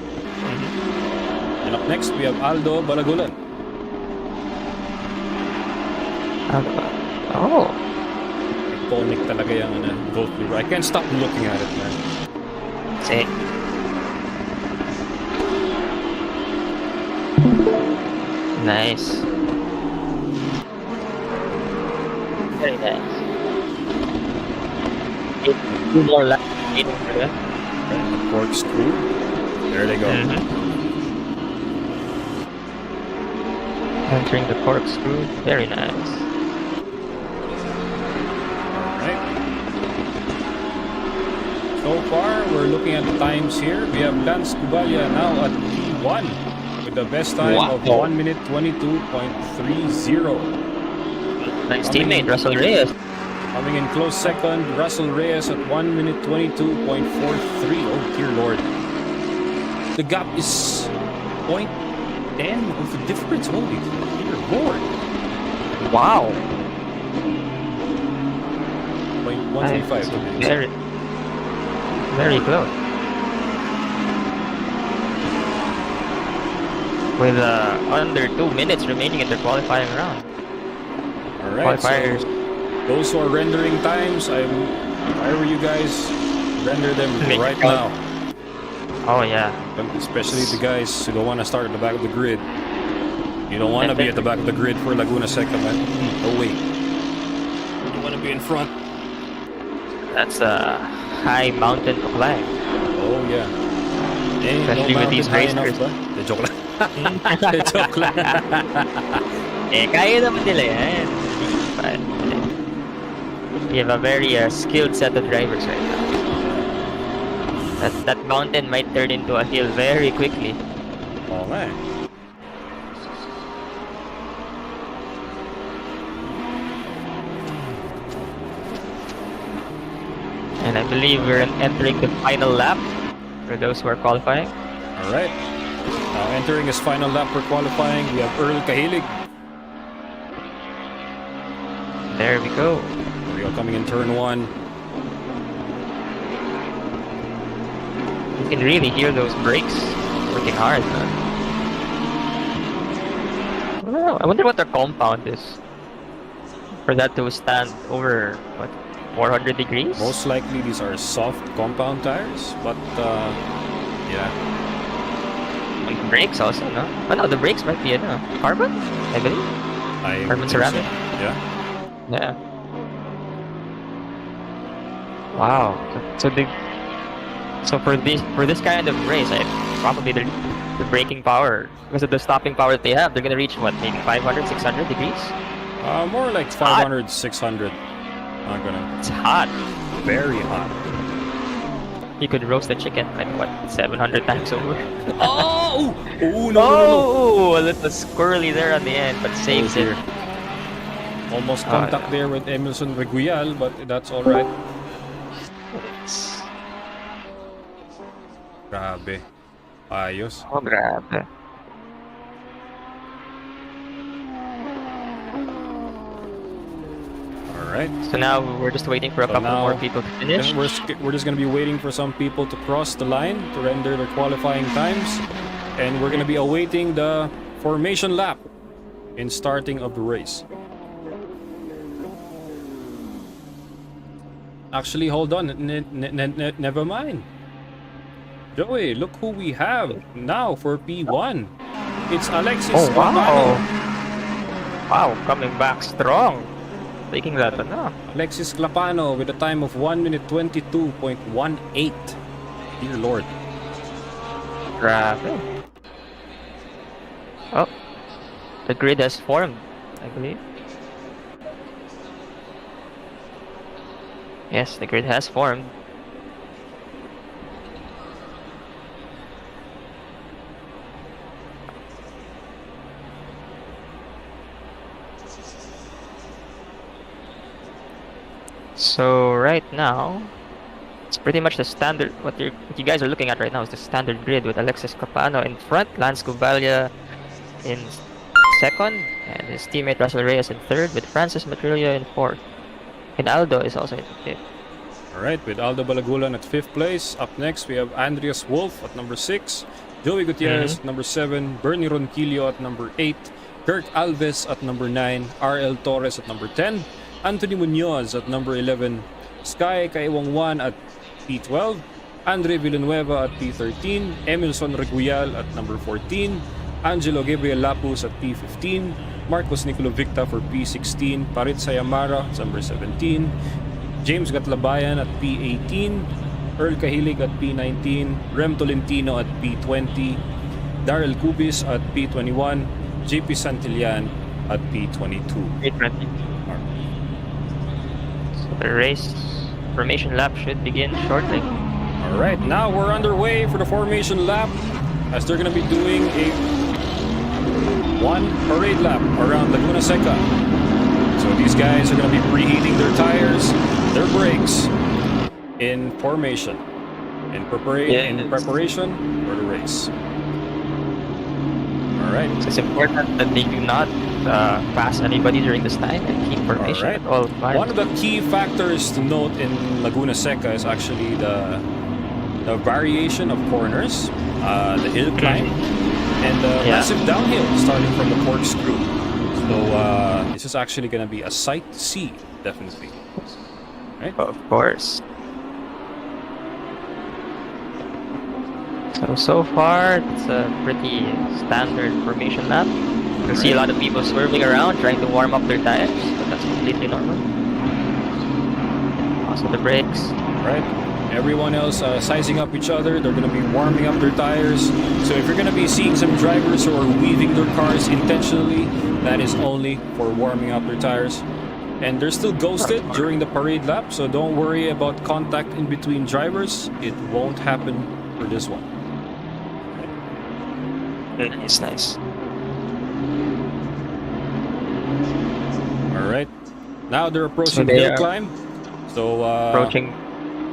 And up next, we have Aldo Balagulan. Oh. Iconic talaga yung Golf River. I can't stop looking at it, man. See. Nice. Very nice. 2 more laps waiting for them. Corkscrew. There they go. Entering the corkscrew. Very nice. Alright. So far, we're looking at the times here. We have Lance Gubalia now at P1 with the best time of 1 minute 22.30. Nice teammate, Russell Reyes. Coming in close second, Russell Reyes at 1 minute 22.43. Oh dear lord. The gap is 0.10 of the difference. Holy dear lord. Wow. 0.135. Very close. With under 2 minutes remaining in their qualifying round. Alright, qualifiers. So those who are rendering times, if I were you guys, render them right now. Oh yeah. Especially the guys who don't want to start at the back of the grid. You don't want to be at the back of the grid for Laguna Seca, man. No way. You want to be in front. That's a high mountain to climb. Oh yeah. Especially with these racers. Joke lang. Joke lang. Kaya naman nila yan. We have a very skilled set of drivers right now. That mountain might turn into a hill very quickly. Oh man. And I believe we're entering the final lap for those who are qualifying. Alright. Now entering his final lap for qualifying, we have Earl Cahilig. There we go. We are coming in turn 1. You can really hear those brakes working hard, man. Well, I wonder what their compound is for that to stand over, what, 400 degrees? Most likely these are soft compound tires, but yeah. Like brakes also, no? Oh no, the brakes might be carbon, I believe. Carbon ceramic. So. Yeah. Yeah. Wow. So So for this kind of race, probably the braking power, because of the stopping power that they have, they're gonna reach what, maybe 500, 600 degrees? More like 500, 600. I'm gonna. It's hot. Very hot. You could roast the chicken like what, 700 times over. Oh! Oh, no, no, no, no. Oh, a little squirrely there on the end, but saves it. Almost contact there with Emerson Reguial, but that's all right. Grabe. Ayos. Oh, grabe. Alright. So now we're just waiting for a couple more people to finish. We're just going to be waiting for some people to cross the line to render their qualifying times. And we're going to be awaiting the formation lap in starting of the race. Actually, hold on. Never mind. Joey, look who we have now for P1. It's Alexis Clapano. Wow, coming back strong. Taking that one now. Alexis Clapano with a time of 1 minute 22.18. Dear Lord. Grabe. Oh, the grid has formed, I believe. Yes, the grid has formed. So right now, it's pretty much the standard. What you guys are looking at right now is the standard grid with Alexis Capano in front, Lance Guballa in second, and his teammate Russell Reyes in third, with Francis Matrilia in fourth. And Aldo is also in fifth. Alright, with Aldo Balagulan at 5th place. Up next, we have Andreas Wolf at number 6. Joey Gutierrez at number 7. Bernie Ronquillo at number 8. Kirk Alves at number 9. RL Torres at number 10. Anthony Munoz at number 11. Sky Kaiwangwan at P12. Andre Villanueva at P13. Emilson Reguial at number 14. Angelo Gabriel Lapus at P15. Marcos Nicolo Victa for P16. Parit Sayamara at number 17. James Gatlabayan at P18. Earl Kahilig at P19. Rem Tolentino at P20. Daryl Cubis at P21. JP Santillan at P22. So the race formation lap should begin shortly. Alright, now we're underway for the formation lap as they're going to be doing a one parade lap around Laguna Seca. So these guys are going to be preheating their tires, their brakes in formation, in preparation for the race. Alright. So it's important that they do not pass anybody during this time and keep formation at all times. One of the key factors to note in Laguna Seca is actually the variation of corners, the hill climb, and the massive downhill starting from the corkscrew. So this is actually going to be a sight to see, definitely. Right? Of course. So far, it's a pretty standard formation lap. You can see a lot of people swerving around, trying to warm up their tires, but that's completely normal. Also the brakes. Right. Everyone else sizing up each other. They're going to be warming up their tires. So if you're going to be seeing some drivers who are weaving their cars intentionally, that is only for warming up their tires. And they're still ghosted during the parade lap, so don't worry about contact in between drivers. It won't happen for this one. It's nice. Alright. Now they're approaching the hill climb. So approaching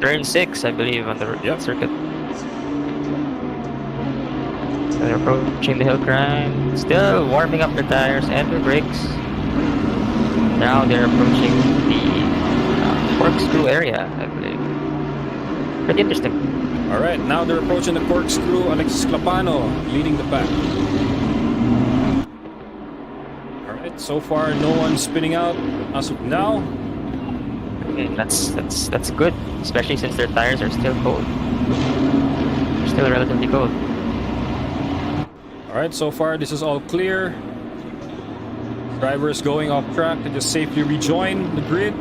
turn 6, I believe, on the circuit. So they're approaching the hill climb, still warming up their tires and their brakes. Now they're approaching the corkscrew area, I believe. Pretty interesting. Alright, now they're approaching the corkscrew. Alexis Clapano leading the pack. Alright, so far no one's spinning out as of now. That's good, especially since their tires are still cold. They're still relatively cold. Alright, so far this is all clear. Drivers going off track to just safely rejoin the grid.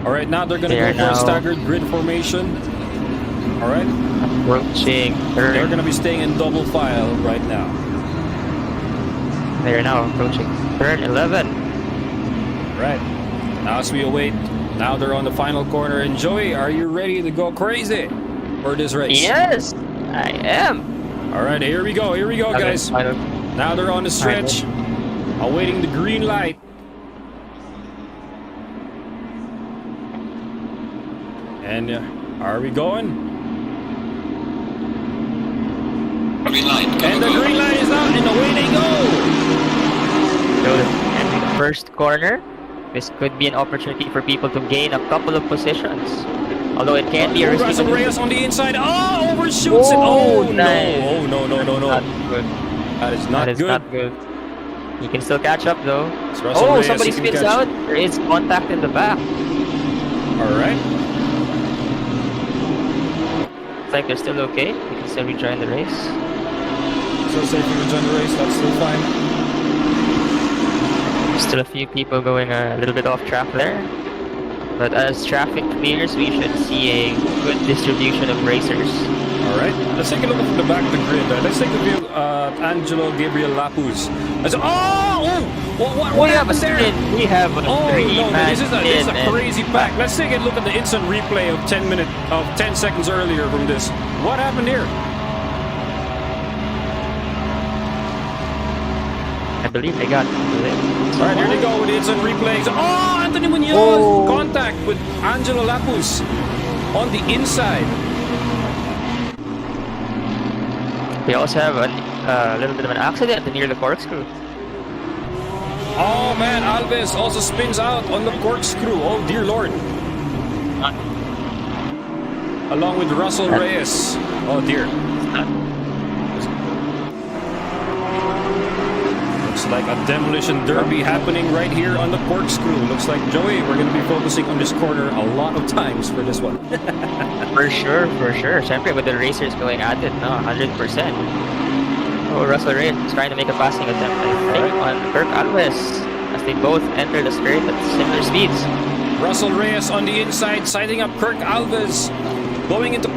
Alright, now they're going to go for a staggered grid formation. All right. Approaching They're turn. going to be staying in double file right now. They're now approaching turn 11. Right. Now as we await, now they're on the final corner. And Joey, are you ready to go crazy for this race? Yes, I am. All right, here we go, guys. Now they're on the stretch, awaiting the green light. And are we going? Green light. And the green light is out, and away they go. So entering the first corner, this could be an opportunity for people to gain a couple of positions. Although it can be a risky Russell position. Reyes on the inside. Oh, overshoots it. Oh, Oh, nice. no. Oh, no. Not good. That is not That is good. not good. He can still catch up though. It's Russell Oh, Reyes, somebody he can spins catch. out. There is contact in the back. All right. It's like they're still okay. They can still rejoin the race. So safe to rejoin the race. That's still fine. Still a few people going a little bit off track there. But as traffic clears, we should see a good distribution of racers. All right. Let's take a look at the back of the grid. Let's take a view. Angelo Gabriel Lapuz. What happened there? We have a three-man this is a spin, crazy pack. Let's take a look at the instant replay of 10 seconds earlier from this. What happened here? I believe they got it. All right, here they go with the instant replays. Oh, Anthony Munoz contact with Angelo Lapuz on the inside. We also have a little bit of an accident near the corkscrew. Oh man, Alves also spins out on the corkscrew. Oh dear lord. Along with Russell Reyes. Oh dear. Looks like a demolition derby happening right here on the corkscrew. Looks like, Joey, we're going to be focusing on this corner a lot of times for this one. For sure. Siyempre, with the racers going at it, no, 100%. Oh, Russell Reyes is trying to make a passing attempt, I think, on Kirk Alves, as they both enter the straight at similar speeds. Russell Reyes on the inside, siding up Kirk Alves, going into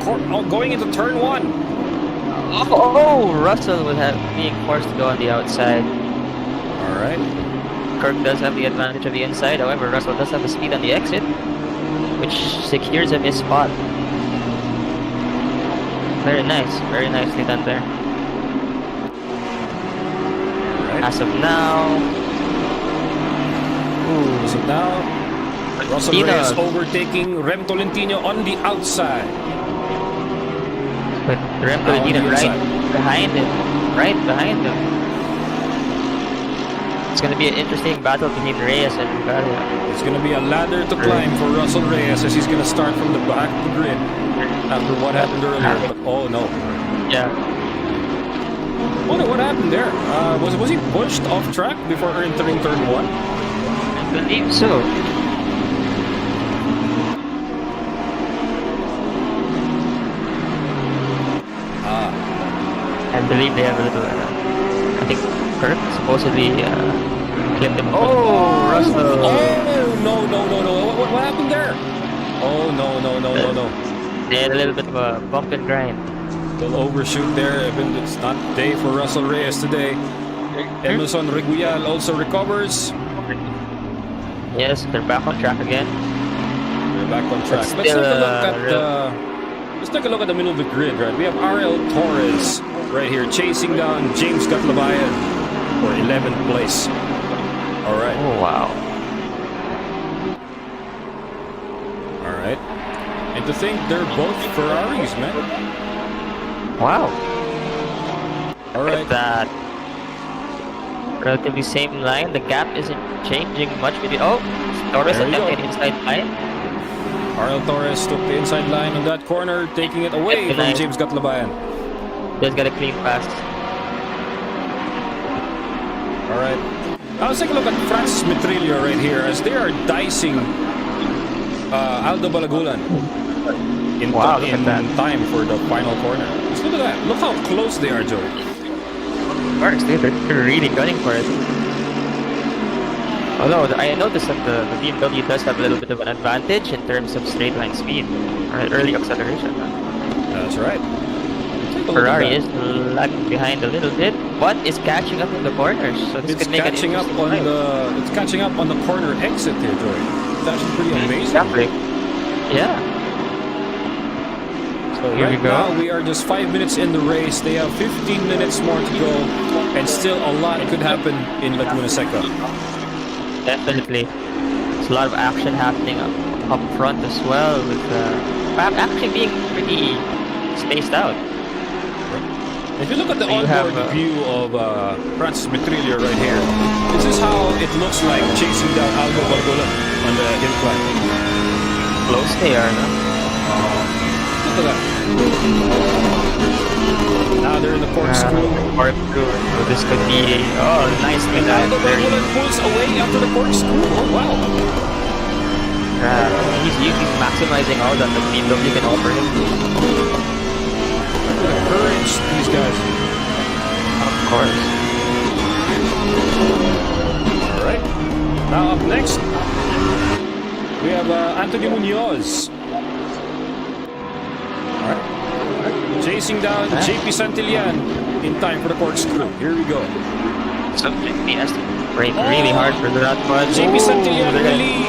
turn one. Oh, Russell will have being forced to go on the outside. All right. Kirk does have the advantage of the inside, however, Russell does have the speed on the exit, which secures him his spot. Very nicely done there. Right. As of now, So now, Russell Reyes overtaking Rem Tolentino on the outside. but Rem Tolentino right behind him. It's going to be an interesting battle between Reyes and Garia. It's going to be a ladder to climb for Russell Reyes as he's going to start from the back of the grid after what happened earlier. But oh no. Yeah. What happened there? Was he pushed off track before entering turn one? I believe so. I believe they have a little. I think Kirk supposedly clipped him. Oh, Russell! Oh no! What happened there? Oh no! They had a little bit of a bump and grind. Little overshoot there. It's not day for Russell Reyes today. Emerson Reguilal also recovers. Yes, they're back on track again. We're back on track. Let's take a look at the middle of the grid, right? We have RL Torres right here chasing down James Gatlabayan for 11th place. All right. Oh wow. All right. And to think they're both Ferraris, man. Wow. All Look right. at that. Relatively same line. The gap isn't changing much between. Oh, Torres There you attempted go. inside line. RL Torres took the inside line on that corner, taking it away from Nice. James Gatlabayan. Just got a clean pass. All right. Now let's take a look at Francis Metrillo right here as they are dicing Aldo Balagulan in Wow, look at that. time for the final corner. Just look at that. Look how close they are, Joey. Of course, they're really gunning for it. Although I noticed that the BMW does have a little bit of an advantage in terms of straight line speed or early acceleration. That's right. Take a look at Ferrari that. is lagging behind a little bit, but is catching up in the corners. So this It's could make an catching up interesting on fight. it's catching up on the corner exit here, Joy. It's actually pretty amazing. Exactly. Yeah. So Here we right go. now we are just 5 minutes in the race. They have 15 minutes more to go, and still a lot could happen in Laguna Seca. Definitely. There's a lot of action happening up front as well, with actually being pretty spaced out. If you look at the So you onboard have, view of Francis Metrilio right here, this is how it looks like chasing down Aldo Bargola on the incline. Close they are, no? Look at that. Now they're in the corkscrew. Corkscrew. So this could be nice thing. And Aldo Bargola pulls away after the corkscrew. Oh, wow. He's maximizing all that the BMW can offer him. Look at the courage, these guys. Of course. Alright. Now up next, we have Anthony Munoz. Alright. Chasing down JP Santillan in time for the corkscrew. Here we go. So he has to brake really hard for that one. JP Santillan really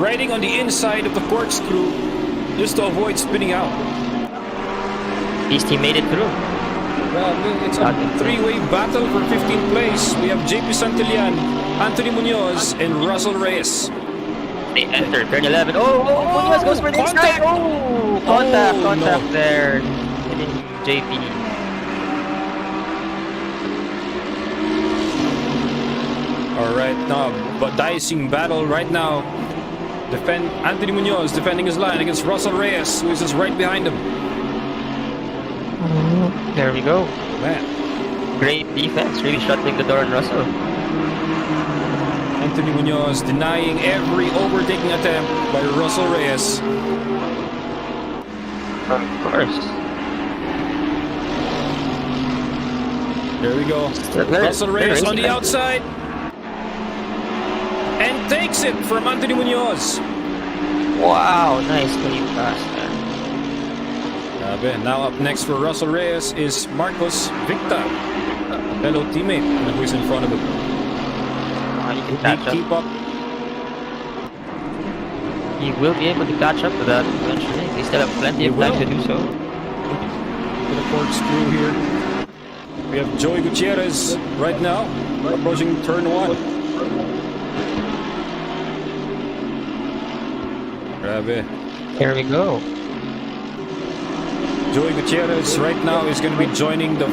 riding on the inside of the corkscrew just to avoid spinning out. At least he made it through. Well, it's a three-way battle for 15th place. We have JP Santillan, Anthony Munoz, and Russell Reyes. They enter turn 11. Munoz goes for the inside. Contact! Contact No. there. Hitting JP. Alright, now, but dicing battle right now. Anthony Munoz defending his line against Russell Reyes, who is just right behind him. There we go. Man, Great defense, really shutting the door on Russell. Anthony Munoz denying every overtaking attempt by Russell Reyes. Of course. There we go. Russell Reyes on the outside. And takes it from Anthony Munoz. Wow, nice clean pass there. Now up next for Russell Reyes is Marcos Victor, fellow teammate who is in front of him. He can catch up. Keep up. He will be able to catch up to that eventually. They still have plenty of time to do so. To the corkscrew here. We have Joey Gutierrez right now, approaching turn 1. Grabe. Here we go. Joey Gutierrez right now is going to be joining the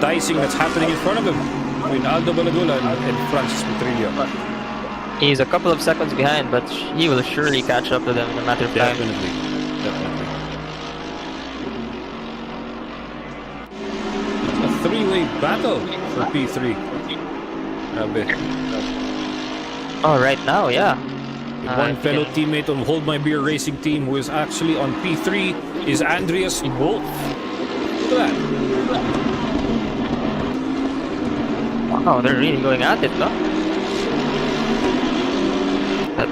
dicing that's happening in front of him between Aldo Balagulan and Francis Metrilio. He's a couple of seconds behind, but he will surely catch up to them in a matter of time. Definitely. It's a three-way battle for P3. Grabe. Oh, right now, yeah. One fellow teammate on Hold My Beer Racing team who is actually on P3 is Andreas Wolf. Look at that. Wow, they're really going at it, no?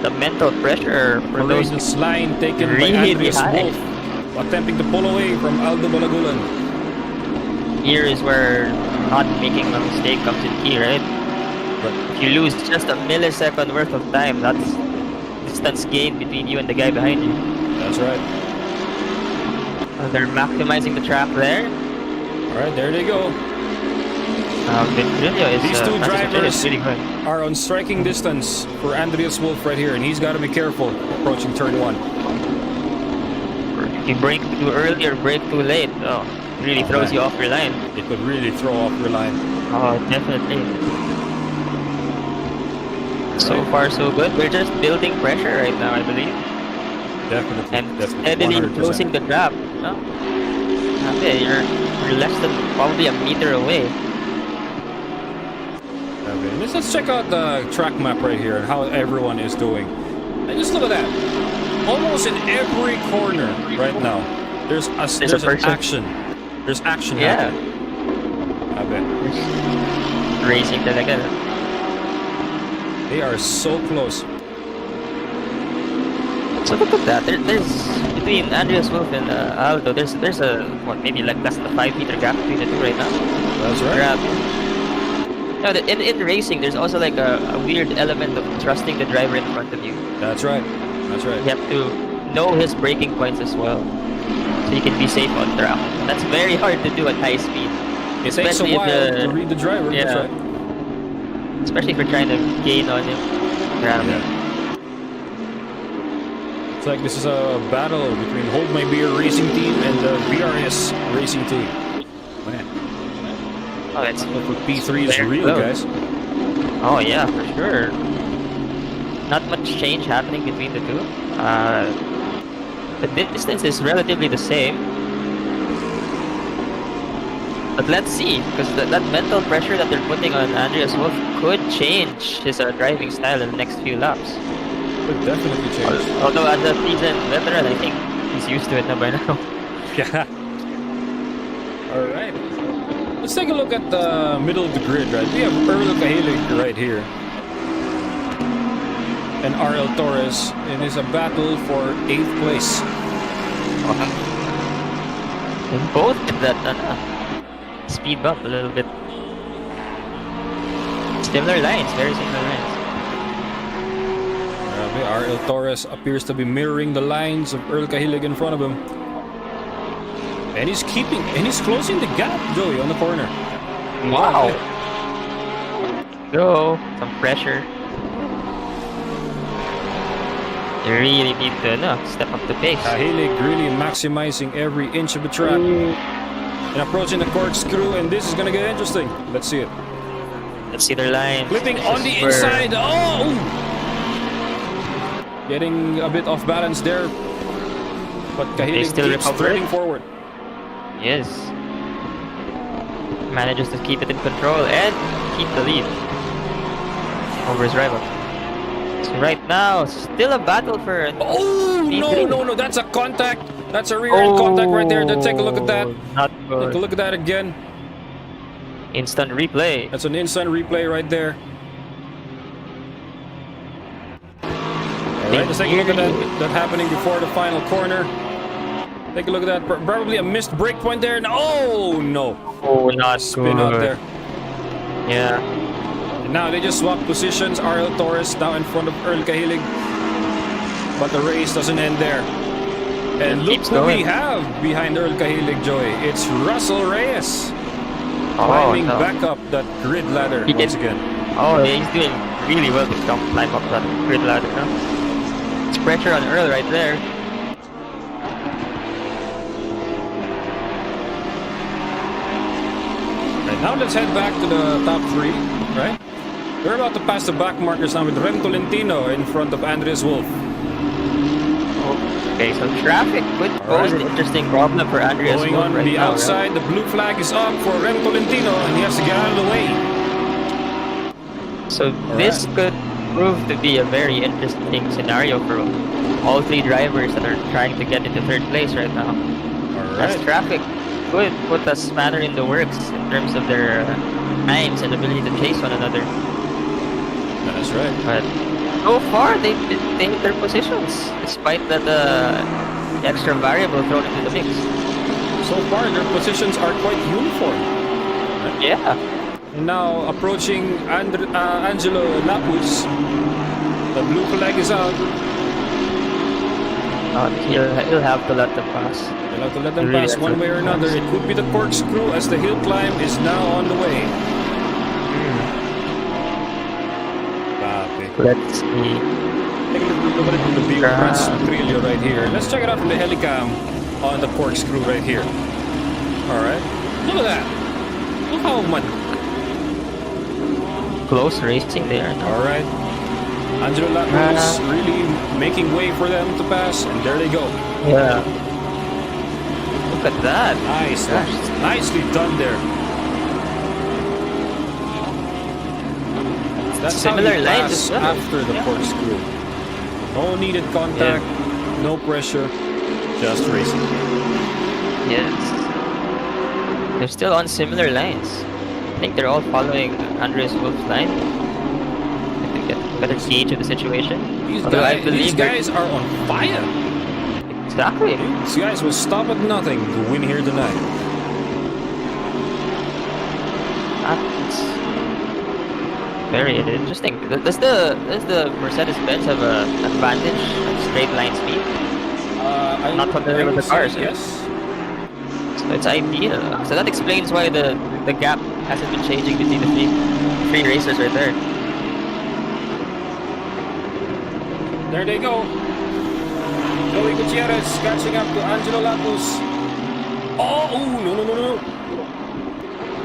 The mental pressure for those This line taken by really Andreas high. Wolf, attempting to pull away from Aldo Balagulan. Here is where not making a mistake comes in key, right? But if you lose just a millisecond worth of time, that's distance gain between you and the guy behind you. that's right. They're maximizing the track there. Alright, there they go. These two drivers really good. are on striking distance for Andreas Wolf right here, and he's got to be careful approaching turn 1. If you brake too early or brake too late, really throws you off your line. It could really throw off your line. Oh, definitely. So far, so good. We're just building pressure right now, I believe. Definitely. And definitely. steadily 100%. closing the gap. No? Okay, you're less than probably a meter away. Okay, let's check out the track map right here and how everyone is doing. And just look at that. Almost in every corner right now, there's an action. There's action happening. I bet. Racing talaga. They are so close. So look at that. There's between Andreas Wolf and Aldo. There's a what, maybe like less than a 5 meter gap between the two right now. That's right. Grab. No, in racing, there's also like a weird element of trusting the driver in front of you. That's right. That's right. You have to know his braking points as well, so you can be safe on track. That's very hard to do at high speed. It takes a Especially if while the- to read the driver. Yeah. That's right. Especially if you're trying to gain on him. Grab him. It's like this is a battle between Hold My Beer Racing Team and the VRS Racing Team. Man, Oh, that's look what P3 is very real, close. guys. Oh yeah, for sure. Not much change happening between the two. The distance is relatively the same. But let's see, because that mental pressure that they're putting on Andreas Wolf could change his driving style in the next few laps. Would definitely change. Although as a seasoned veteran, I think he's used to it now by now. Yeah. All right. Let's take a look at the middle of the grid, right? We have Earl Cahilig right here. And RL Torres. It is a battle for 8th place. And both with that speed bump a little bit. Similar lines, very similar lines. RL Torres appears to be mirroring the lines of Earl Cahilig in front of him. And he's closing the gap, Joey, on the corner. Wow. Go. Some pressure. You really need to step up the pace. Cahilig really maximizing every inch of the track. And approaching the corkscrew, and this is gonna get interesting. Let's see it. Let's see their lines. Flipping This on is the where- inside. Oh! Getting a bit off balance there. But Cahilig still keeps recover? threading forward. Yes. Manages to keep it in control and keep the lead over his rival. So right now, still a battle for. Oh, P3. no, that's a contact. That's a rear end contact right there. Take a look at that. Not Take a good. look at that again. Instant replay. That's an instant replay right there. Alright, let's take a look at that happening before the final corner. Take a look at that. Probably a missed break point there. Oh, no. Oh, not Spin good. out there. Yeah. And now they just swap positions. RL Torres now in front of Earl Cahilig. But the race doesn't end there. And look keeps who we going. have behind Earl Cahilig, Joey. It's Russell Reyes. Oh, Climbing no. back up that grid ladder He once did- again. Oh, yeah, he's doing really well to climb up that grid ladder. It's pressure on Earl right there. Right, now let's head back to the top 3, right? We're about to pass the back markers now with Rem Tolentino in front of Andres Wolf. Okay, so traffic could pose an interesting problem for Andreas Going Wolf on right the now, outside, the blue flag is up for Rem Tolentino and he has to get out of the way. right? So this could prove to be a very interesting scenario for all three drivers that are trying to get into third place right now. As Alright. traffic could put a spanner in the works in terms of their times and ability to chase one another. That's right. But so far, they've maintained their positions despite that extra variable thrown into the mix. So far, their positions are quite uniform. Yeah. And now approaching Angelo Lapus. The blue flag is out. He'll have to let them pass. You'll have to let them Really pass has one to way or another. pass. It could be the corkscrew as the hill climb is now on the way. Let's see. Take a look at the view of Franz Trillo right here. Let's check it out from the helicam on the corkscrew right here. Alright. Look at that. Look how much. Close racing there. Alright. Angelo Lapus really making way for them to pass, and there they go. Yeah. Look at that. Nice. Gosh. Nicely done there. That's Similar how you lines pass as well. after the corkscrew. No needed contact, no pressure, just racing. Yes. They're still on similar lines. I think they're all following Andres Wolf's line. I think that better gauge of the situation. Although I These believe guys are on fire. exactly. These guys will stop at nothing to win here tonight. That's very interesting. Does the Mercedes-Benz have a advantage on straight line speed? Not familiar with the cars. Yes. So it's ideal. So that explains why the gap hasn't been changing between the three racers right there. There they go. Joey Gutierrez catching up to Angelo Lapus. Oh, no.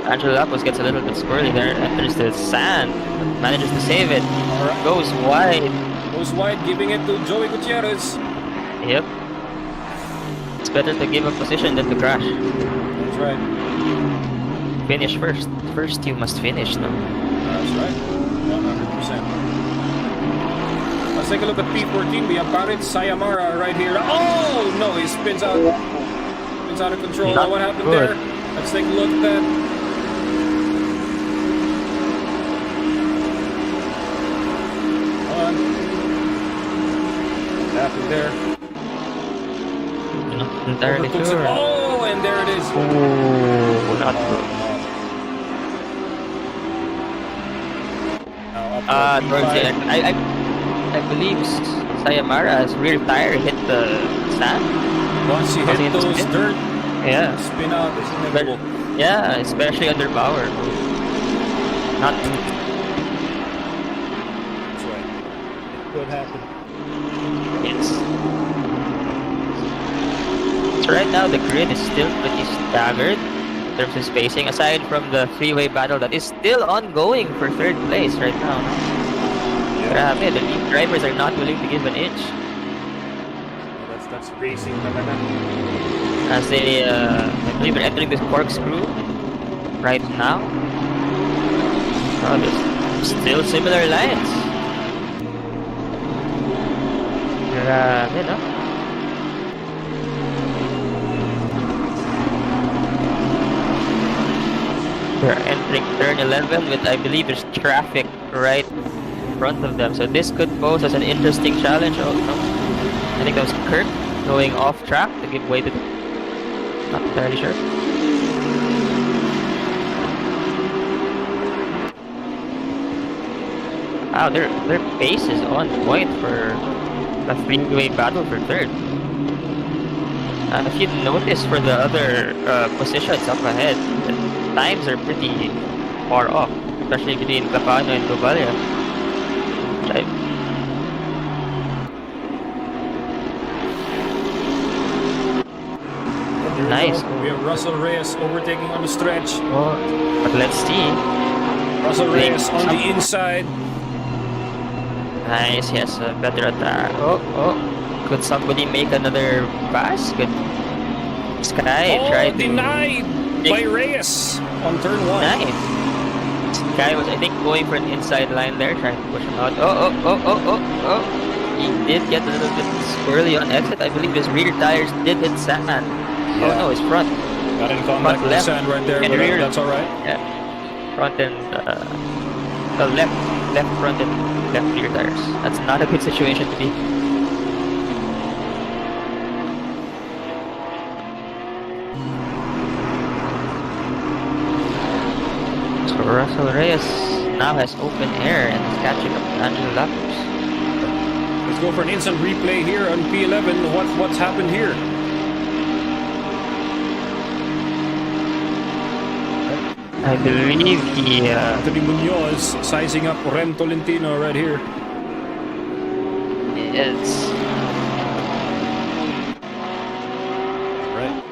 Angelo Lapus gets a little bit squirrely there. Enters the sand, but manages to save it. Alright. Goes wide. Goes wide, giving it to Joey Gutierrez. Yep. It's better to give a position than to crash. That's right. Finish first. First you must finish, no? That's right. 100%. Let's take a look at P14. We have Parit Sayamara right here. Oh, no, he spins out. Spins out of control. Not What happened good. there? Let's take a look at that. What happened there? Not entirely Overtook sure. Oh, and there it is. Oh, not good. Now up to Towards the P5. end. I believe Sayamara's rear tire hit the sand. Once you Was hit he in the those spin? dirt, Yeah. spin out is inevitable. Yeah, especially under power. Not good. That's right. It could happen. Yes. So right now the grid is still pretty staggered in terms of spacing, aside from the three-way battle that is still ongoing for third place right now. Grabe, the lead drivers are not willing to give an inch. That's racing talaga. As they, I believe they're entering this corkscrew right now. Oh, there's still similar lines. Grabe, no? They're entering turn 11 with, I believe, there's traffic right in front of them. So this could pose as an interesting challenge. Oh, no. I think that was Kirk going off track to give way to the... Not entirely sure. Wow, their pace is on point for a three-way battle for third. If you notice for the other positions up ahead, the times are pretty far off, especially between Capano and Govalia. Nice. We have Russell Reyes overtaking on the stretch. Oh, but let's see. Russell Reyes on the inside. Nice, yes, a better attack. Oh, could somebody make another pass? Could Sky try to... denied by Reyes on turn 1. Nice. Sky was, I think, going for an inside line there, trying to push him out. Oh. He did get a little bit squirrely on exit. I believe his rear tires did hit sand. Yeah. Oh no, his front. Got in contact with the left sand right there, and but rear. that's alright. Yeah. Front and left front and left rear tires. That's not a good situation to be. So Russell Reyes now has open air and is catching up to Angelo Lapus. Let's go for an instant replay here on P11. What's happened here? I believe he Anthony Munoz sizing up Rem Tolentino right here. is Right.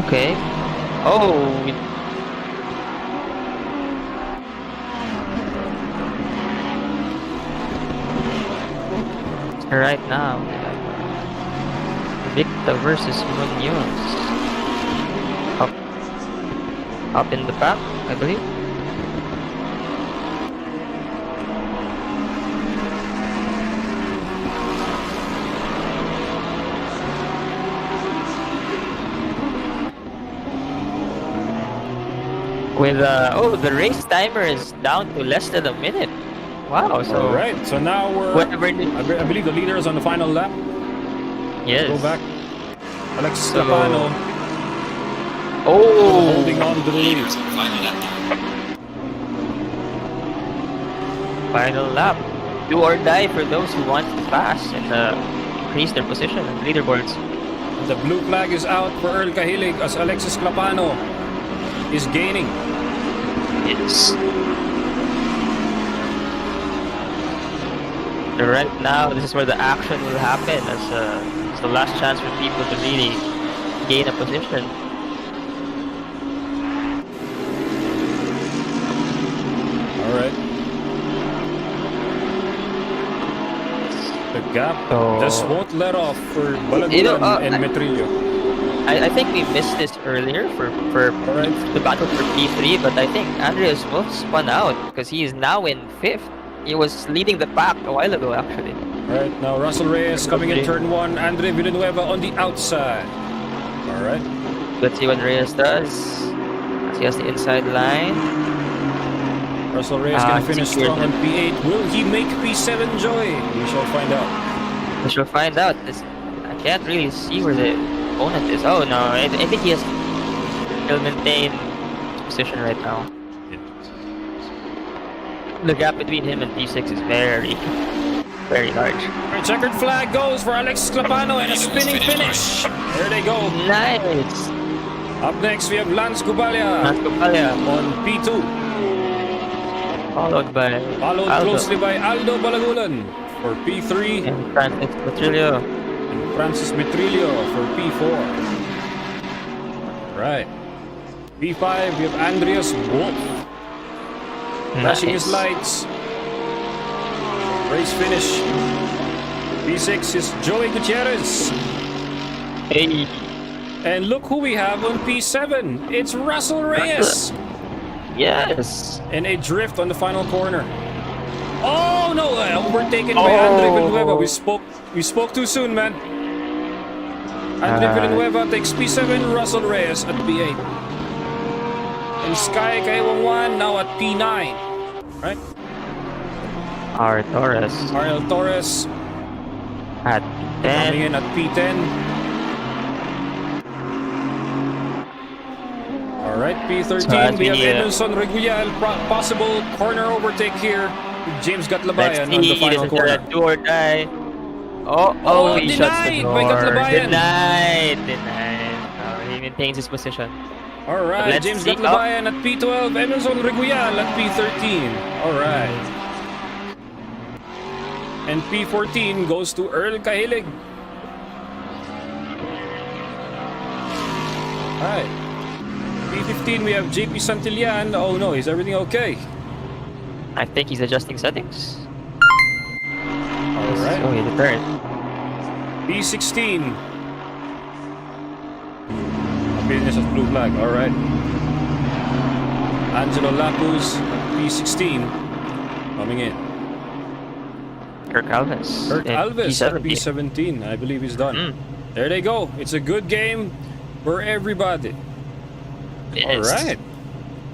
okay. Oh, right now, Victor versus Munoz. Up in the back, I believe. With the race timer is down to less than a minute. Wow. So All right. So now we're. whatever. I believe the leader is on the final lap. Yes. Go back. Alexis So- Lapano Oh. holding on to the lead. Final lap. Final lap. Do or die for those who want to pass and increase their position on leaderboards. The blue flag is out for Earl Cahilig as Alexis Clapano is gaining. Yes. So right now, this is where the action will happen. As it's the last chance for people to really gain a position. All right. The gap So- just won't let off for Balagulan You know, and Metrillo. I think we missed this earlier for Alright. the battle for P3, but I think Andreas Wolf spun out because he is now in 5th. He was leading the pack a while ago, actually. All right, now Russell Reyes coming in turn 1. Andre Villanueva on the outside. All right. Let's see what Reyes does. As he has the inside line. Russell Reyes gonna he's finish secured strong on him. P8. Will he make P7 joy? We shall find out. We shall find out. I can't really see where the opponent is. Oh no, I think he'll maintain his position right now. The gap between him and P6 is very, very large. Right, checkered flag goes for Alexis Clapano and a spinning finish. There they go. Nice! Up next, we have Lance Gubalia Nascopalia, on P2, followed by followed Aldo closely by Aldo Balagulan for P3 and Francis Petrillo. and Francis Metrillo for P4. Right. P5, we have Andreas Wolf flashing his lights. Race finish. P6 is Joey Gutierrez. Hey, And look who we have on P7. It's Russell Reyes. yes. And a drift on the final corner. Oh no! Overtaken by Andre Villanueva. We spoke too soon, man. Andre Villanueva takes P7. Russell Reyes at P8. And Sky Kaiwangwan now at P9. Right? R. Torres Ariel Torres at coming 10. in at P10. Alright, P13. So We have as we, Emerson Reguilal. Possible corner overtake here. James Let's Gatlabayan on the see, final this is corner. a do or die. Oh, Oh, he shuts the denied door. by Gatlabayan. Denied. He maintains his position. Alright, Let's James see. Gatlabayan at P12. Emerson Reguilal at P13. Alright. And P14 goes to Earl Cahilig. Alright. P15 we have JP Santillan. Oh no, is everything okay? I think he's adjusting settings. Alright. Oh, he returned. P16. Business of blue flag. Alright. Angelo Lapuz, P16. Coming in. Kirk Alves. Kurt in Alves at P17. P17. I believe he's done. Mm. There they go. It's a good game for everybody. Yes. Alright.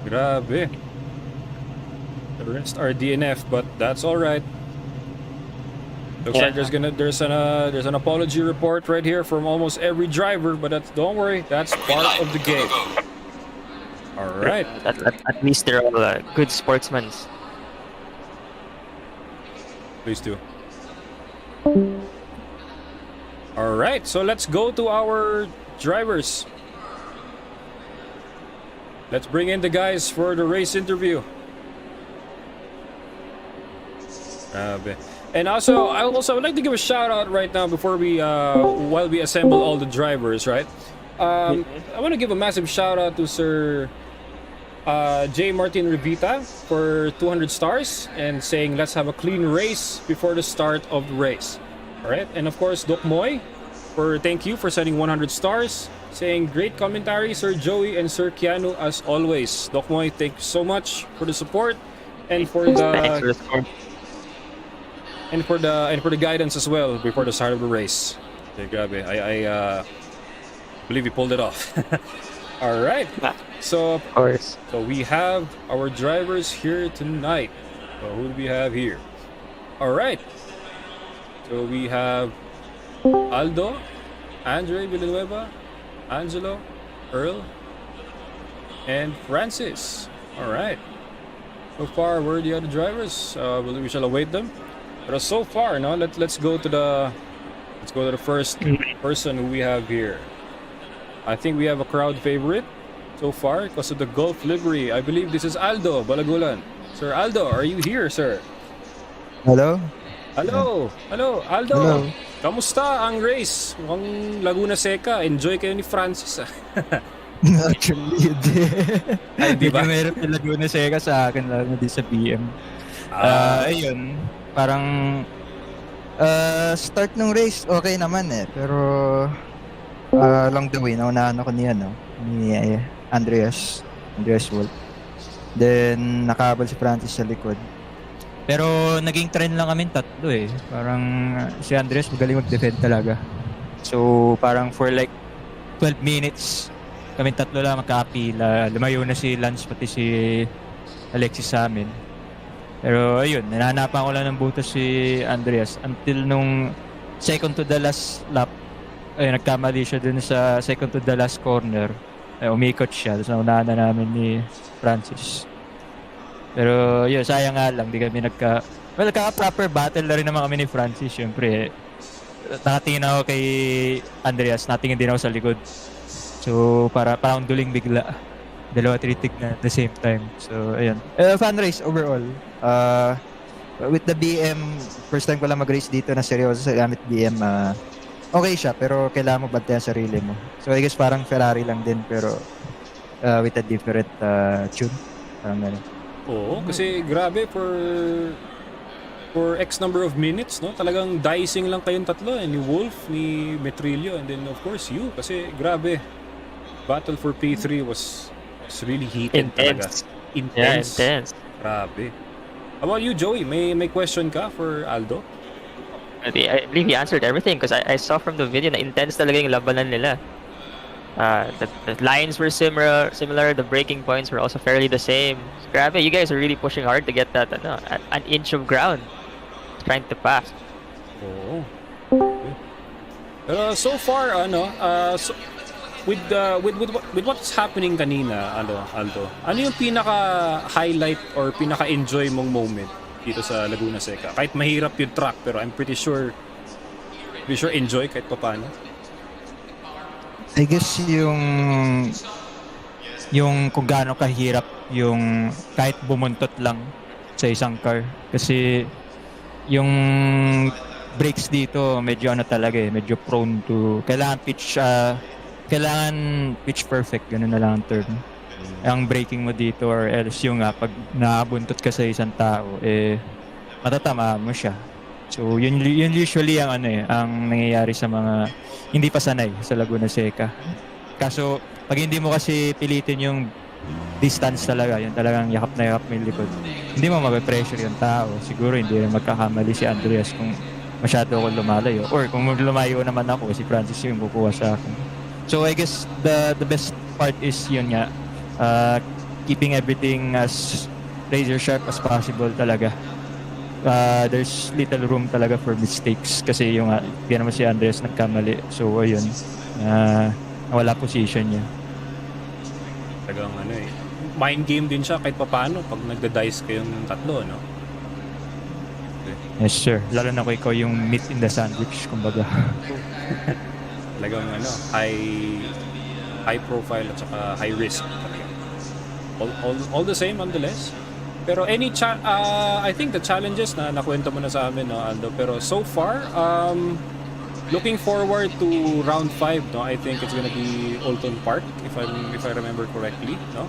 Grabe. The rest are DNF, but that's alright. Looks like there's an apology report right here from almost every driver, but don't worry, that's part of the game. Alright. At least they're all good sportsmen. Please do. Alright, so let's go to our drivers. Let's bring in the guys for the race interview. And also, I would like to give a shout out right now before we while we assemble all the drivers, right? I want to give a massive shout out to Sir J. Martin Revita for 200 stars and saying let's have a clean race before the start of the race. All right, and of course Doc Moy for thank you for sending 100 stars, saying great commentary, Sir Joey and Sir Keanu as always. Doc Moy, thank you so much for the support and for Thanks the for the score. and for the guidance as well before the start of the race. Okay, grabe. I believe we pulled it off. All right. So Of course. we have our drivers here tonight. So who do we have here? All right. So we have Aldo, Andre Villanueva, Angelo, Earl, and Francis. All right. So far, where are the other drivers? We shall await them. But so far, no, let's go to the first person who we have here. I think we have a crowd favorite so far because of the Golf livery. I believe this is Aldo Balagulan. Sir Aldo, are you here, sir? Hello? Hello, Aldo. Hello. Kamusta ang race? Mukhang Laguna Seca. Enjoy kayo ni Francis. Actually, hindi. Ay, di ba? Medyo meron yung Laguna Seca sa akin, lalo na di sa BM. Ayun, parang start ng race, okay naman eh. Pero along the way, naunahan ako ni Andreas Wolf. Then, nakahabol si Francis sa likod. Pero naging trend lang kami tatlo eh. Parang si Andreas magaling mag-defend talaga. So, parang for like 12 minutes, kami tatlo lang magkakapila. Lumayo na si Lance pati si Alexis sa amin. Pero ayun, nananapan ko lang ng butas si Andreas until nung second to the last lap. Ayun, nagkamali siya dun sa second to the last corner. Ay, umikot siya. Tapos naunahan na namin ni Francis. Pero yun, sayang nga lang. Di kami nagka-proper battle na rin naman kami ni Francis. Siyempre, nakatingin ako kay Andreas. Natingin din ako sa likod. So, parang duling bigla. Dalawa tinitig na at the same time. So, ayun. Fan race overall. With the BM, first time ko lang mag-race dito na seryoso sa gamit BM. Okay siya, pero kailangan mo bantayan sarili mo. So, I guess parang Ferrari lang din, pero with a different tune. Parang gano'n. Oo, kasi grabe for X number of minutes, no? Talagang dicing lang kayong tatlo, ni Wolf, ni Metrillo, and then of course you. Kasi grabe, battle for P3 was really heated talaga. Intense. Yeah, intense. Grabe. How about you, Joey? May question ka for Aldo? I believe he answered everything because I saw from the video na intense talaga yung labanan nila. The lines were similar. The braking points were also fairly the same. Grabe, you guys are really pushing hard to get that an inch of ground, trying to pass. Oo. Pero so far, so, with what's happening kanina, Aldo, ano yung pinaka-highlight or pinaka-enjoy mong moment dito sa Laguna Seca? Kahit mahirap yung track, pero I'm pretty sure enjoy kahit paano. I guess yung kung gaano kahirap yung kahit bumuntot lang sa isang car. Kasi yung brakes dito medyo talaga eh, medyo prone to kailangan pitch perfect, ganun na lang ang term. Ang braking mo dito or else yung pag nabuntot ka sa isang tao matatama mo siya. So yun usually ang ang nangyayari sa mga hindi pa sanay sa Laguna Seca. Kaso pag hindi mo kasi pilitin yung distance talaga, yun talagang yakap na yakap mo yung likod, hindi mo mag-pressure yung tao. Siguro hindi rin magkakamali si Andreas kung masyado ako lumalayo, or kung lumayo naman ako, si Francis yung kukuha sa akin. So I guess the best part is yun nga, keeping everything as razor sharp as possible talaga. There's little room talaga for mistakes kasi yung hindi naman si Andreas nagkamali. So ayun, wala position niya. Talagang mind game din siya kahit papaano pag nagda-dice kayong tatlo, no? Yes sir, lalo na kung ikaw yung meat in the sandwich, kumbaga. Talagang high profile at saka high risk. All the same nonetheless. Pero I think the challenges na nakwento mo na sa amin, no, Aldo, pero so far looking forward to round 5, no? I think it's gonna be Olton Park if I remember correctly, no?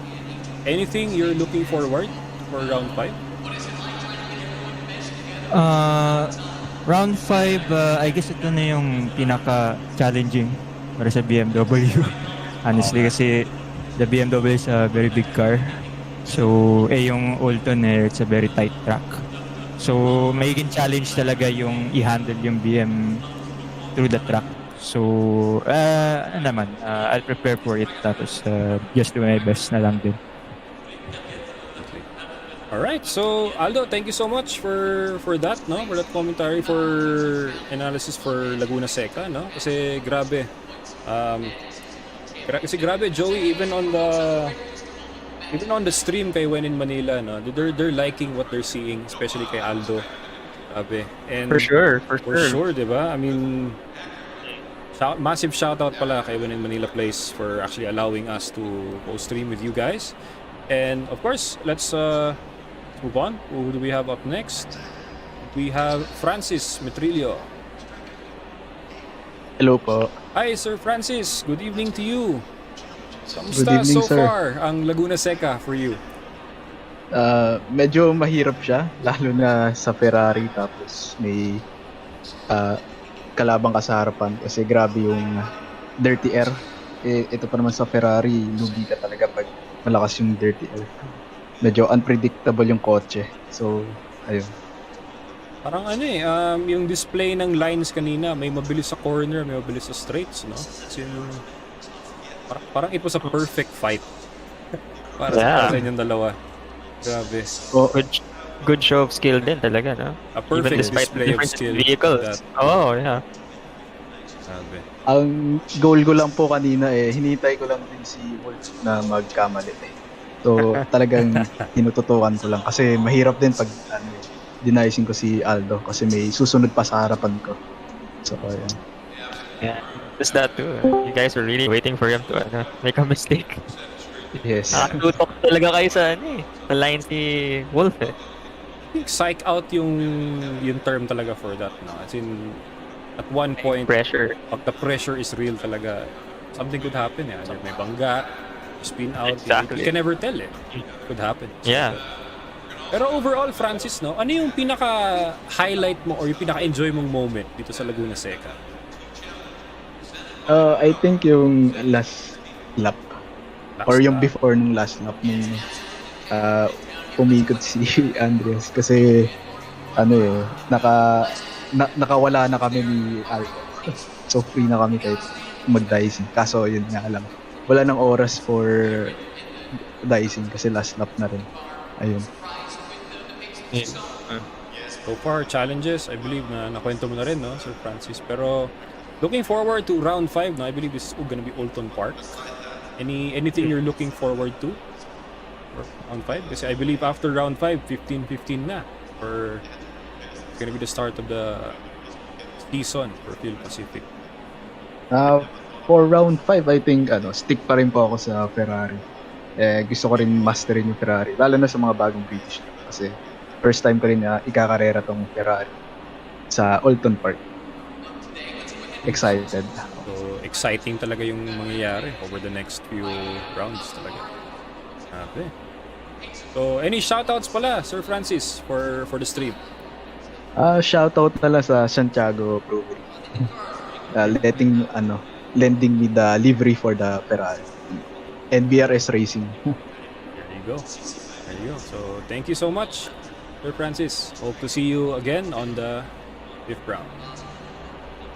Anything you're looking forward for round 5? Round 5, I guess ito na yung pinaka-challenging para sa BMW. Honestly, kasi the BMW is a very big car. So, yung Olton it's a very tight track. So, magiging challenge talaga yung i-handle yung BM through the track. So, ano naman, I'll prepare for it tapos just do my best na lang din. Alright, so Aldo, thank you so much for that, no? For that commentary, for analysis for Laguna Seca, no? Kasi grabe. Kasi grabe, Joey, even on the stream kay When in Manila, no? They're liking what they're seeing, especially kay Aldo. Grabe. And For sure, for for sure. sure, 'di ba? I mean, massive shoutout pala kay When in Manila Place for actually allowing us to co-stream with you guys. And of course, let's move on. Who do we have up next? We have Francis Metrillo. Hello po. Hi, Sir Francis. Good evening to you. Good Kamusta evening, so sir. far ang Laguna Seca for you? Medyo mahirap siya, lalo na sa Ferrari tapos may kalabang ka sa harapan kasi grabe yung dirty air. Ito pa naman sa Ferrari, lugi ka talaga pag malakas yung dirty air. Medyo unpredictable yung kotse. So, ayun. Parang yung display ng lines kanina, may mabilis sa corner, may mabilis sa straights, no? Kasi parang it was a perfect fight. para sa inyong dalawa. Grabe. So, Good show of skill din talaga, no? A perfect Even despite display of different skill. vehicles. Oh, yeah. Grabe. ang goal ko lang po kanina hinintay ko lang din si Wolf na magkamali So, talagang tinututukan ko lang kasi mahirap din pag denicing ko si Aldo kasi may susunod pa sa harapan ko. So, ayan. Yeah. Just that too. You guys were really waiting for him to make a mistake. Yes. Nakatutok talaga kayo sa sa line si Wolf eh. I think psych out yung term talaga for that, no? As in, at one point, Pressure. pag the pressure is real talaga, something could happen. May bangga, spin out. Exactly. You can never tell. Could happen. So, Yeah. Pero overall, Francis, no? Ano yung pinaka-highlight mo or yung pinaka-enjoy mong moment dito sa Laguna Seca? I think yung last lap or yung before nung last lap nung umikot si Andreas kasi nakawala na kami ni Aldo. So free na kami kahit mag-dicing. Kaso yun nga lang. Wala nang oras for dicing kasi last lap na rin. Ayun. So far, challenges, I believe na nakwento mo na rin, no, Sir Francis. Pero looking forward to round 5, no? I believe this is gonna be Olton Park. Anything you're looking forward to for round 5? Kasi I believe after round 5, 15-15 na. Or it's gonna be the start of the season for PhilPacific. For round 5, I think stick pa rin po ako sa Ferrari. Gusto ko rin masterin yung Ferrari, lalo na sa mga bagong British kasi first time ko rin ikakarera tong Ferrari sa Olton Park. Excited. So exciting talaga yung mangyayari over the next few rounds talaga. Okay. So any shoutouts pala, Sir Francis, for the stream? Shoutout pala sa Santiago Brewery. Lending me the livery for the Ferrari. NBRS Racing. There you go. So thank you so much, Sir Francis. Hope to see you again on the 5th round.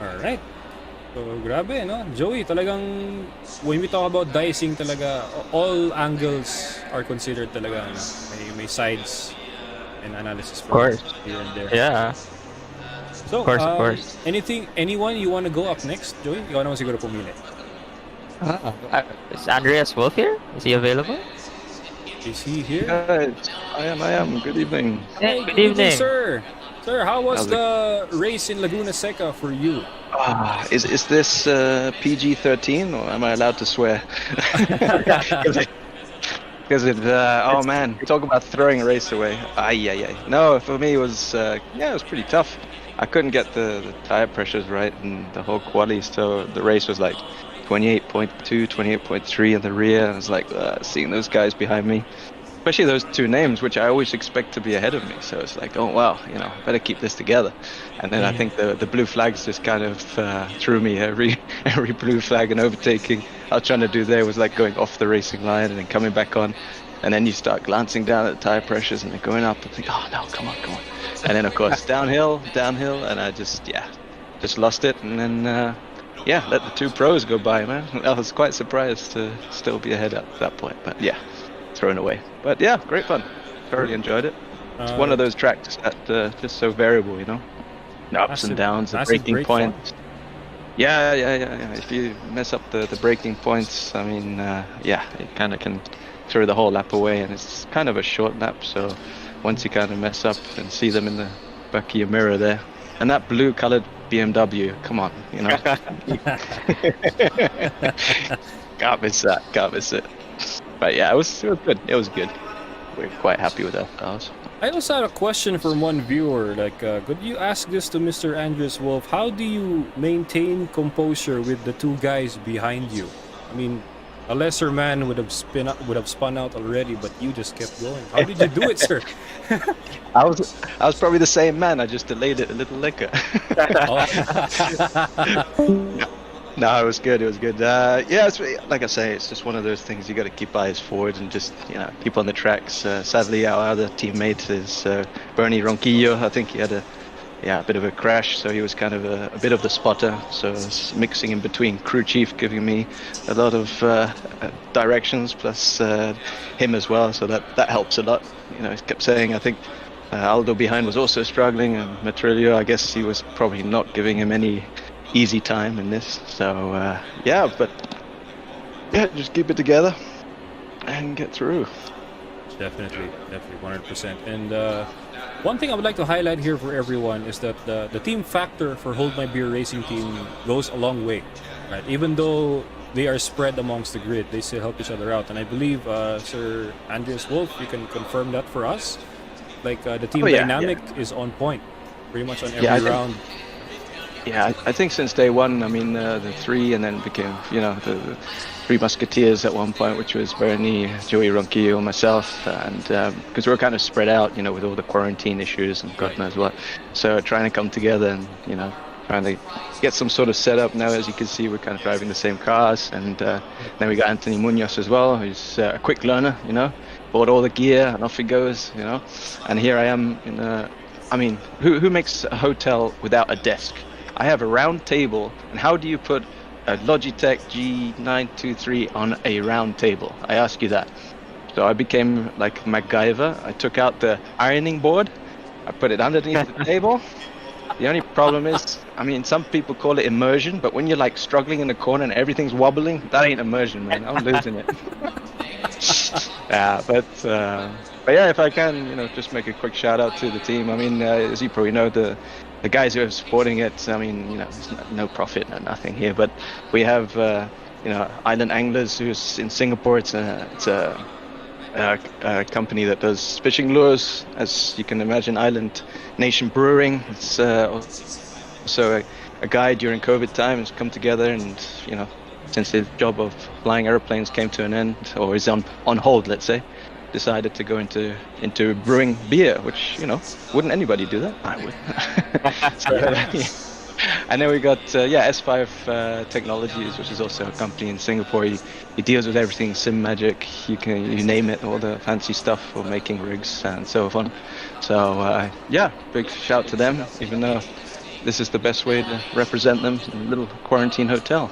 Alright. So grabe, no? Joey, talagang when we talk about dicing talaga, all angles are considered talaga. May sides and analysis for Of course. here and there. Yeah. So, Of course. anyone you want to go up next, Joey? Ikaw naman siguro pumili. Is Andreas Wolf here? Is he available? Is he here? Guys, I am. Good evening. Hey, Good good evening. sir. Sir, how was How's it- the race in Laguna Seca for you? Is this PG-13 or am I allowed to swear? Because oh man, talk about throwing a race away. No, for me it was it was pretty tough. I couldn't get the tire pressures right and the whole quali, so the race was like 28.2, 28.3 in the rear. I was like seeing those guys behind me, especially those two names, which I always expect to be ahead of me. So it's like, oh wow, better keep this together. And then I think the blue flags just kind of threw me. Every blue flag and overtaking I was trying to do there was like going off the racing line and then coming back on. And then you start glancing down at the tire pressures and they're going up and think, oh no, come on. And then of course downhill, and I just lost it. And then yeah, let the two pros go by, man. I was quite surprised to still be ahead at that point, but yeah, thrown away. But yeah, great fun. Thoroughly enjoyed it. It's one of those tracks that just so variable, you know, the ups and downs, the breaking points. Yeah. If you mess up the breaking points, I mean, yeah, it kind of can throw the whole lap away, and it's kind of a short lap. So once you kind of mess up and see them in the back of your mirror there, and that blue-colored BMW, come on, you know, can't miss that, can't miss it. But yeah, it was good. It was good. We're quite happy with that cars. I also had a question from one viewer. Like, could you ask this to Mr. Andreas Wolf? How do you maintain composure with the two guys behind you? I mean, a lesser man would have spun out already, but you just kept going. How did you do it, sir? I was probably the same man. I just delayed it a little liquor. No, it was good. It was good. Yeah, it's, like I say, it's just one of those things you got to keep eyes forward and just, you know, keep on the tracks. Sadly, our other teammate is Bernie Ronquillo. I think he had a bit of a crash, so he was kind of a bit of the spotter. So I was mixing in between crew chief, giving me a lot of directions, plus him as well. So that helps a lot. You know, he kept saying, I think Aldo behind was also struggling, and Matrillo, I guess he was probably not giving him any easy time in this. So yeah, but yeah, just keep it together and get through. Definitely 100%. And one thing I would like to highlight here for everyone is that the team factor for Hold My Beer racing team goes a long way, right? Even though they are spread amongst the grid, they still help each other out. And I believe Sir Andreas Wolf, you can confirm that for us. Like the team dynamic is on point pretty much on every round. Yeah, I think since day one, I mean, the three, and then became, you know, the three musketeers at one point, which was Bernie, Joey Ronquillo, and myself, and because we were kind of spread out, you know, with all the quarantine issues and God knows what. So trying to come together and, you know, trying to get some sort of setup. Now, as you can see, we're kind of driving the same cars, and then we got Anthony Munoz as well, who's a quick learner, you know, bought all the gear and off he goes, you know. And here I am in I mean, who makes a hotel without a desk? I have a round table, and how do you put a Logitech G923 on a round table? I ask you that. So I became like MacGyver. I took out the ironing board, I put it underneath the table. The only problem is, I mean, some people call it immersion, but when you're like struggling in the corner and everything's wobbling, that ain't immersion, man. I'm losing it. Yeah, but yeah, if I can, you know, just make a quick shout out to the team. I mean, as you probably know, the guys who are supporting it, I mean, you know, there's no profit, no nothing here, but we have, you know, Island Anglers, who's in Singapore. It's a company that does fishing lures, as you can imagine. Island Nation Brewing. It's also a guy during COVID time has come together, and, you know, since his job of flying airplanes came to an end, or is on hold, let's say, decided to go into brewing beer, which, you know, wouldn't anybody do that? I would. So, and then we got S5 Technologies, which is also a company in Singapore. He deals with everything SimMagic, you name it, all the fancy stuff for making rigs and so on. So yeah, big shout to them, even though this is the best way to represent them in a little quarantine hotel.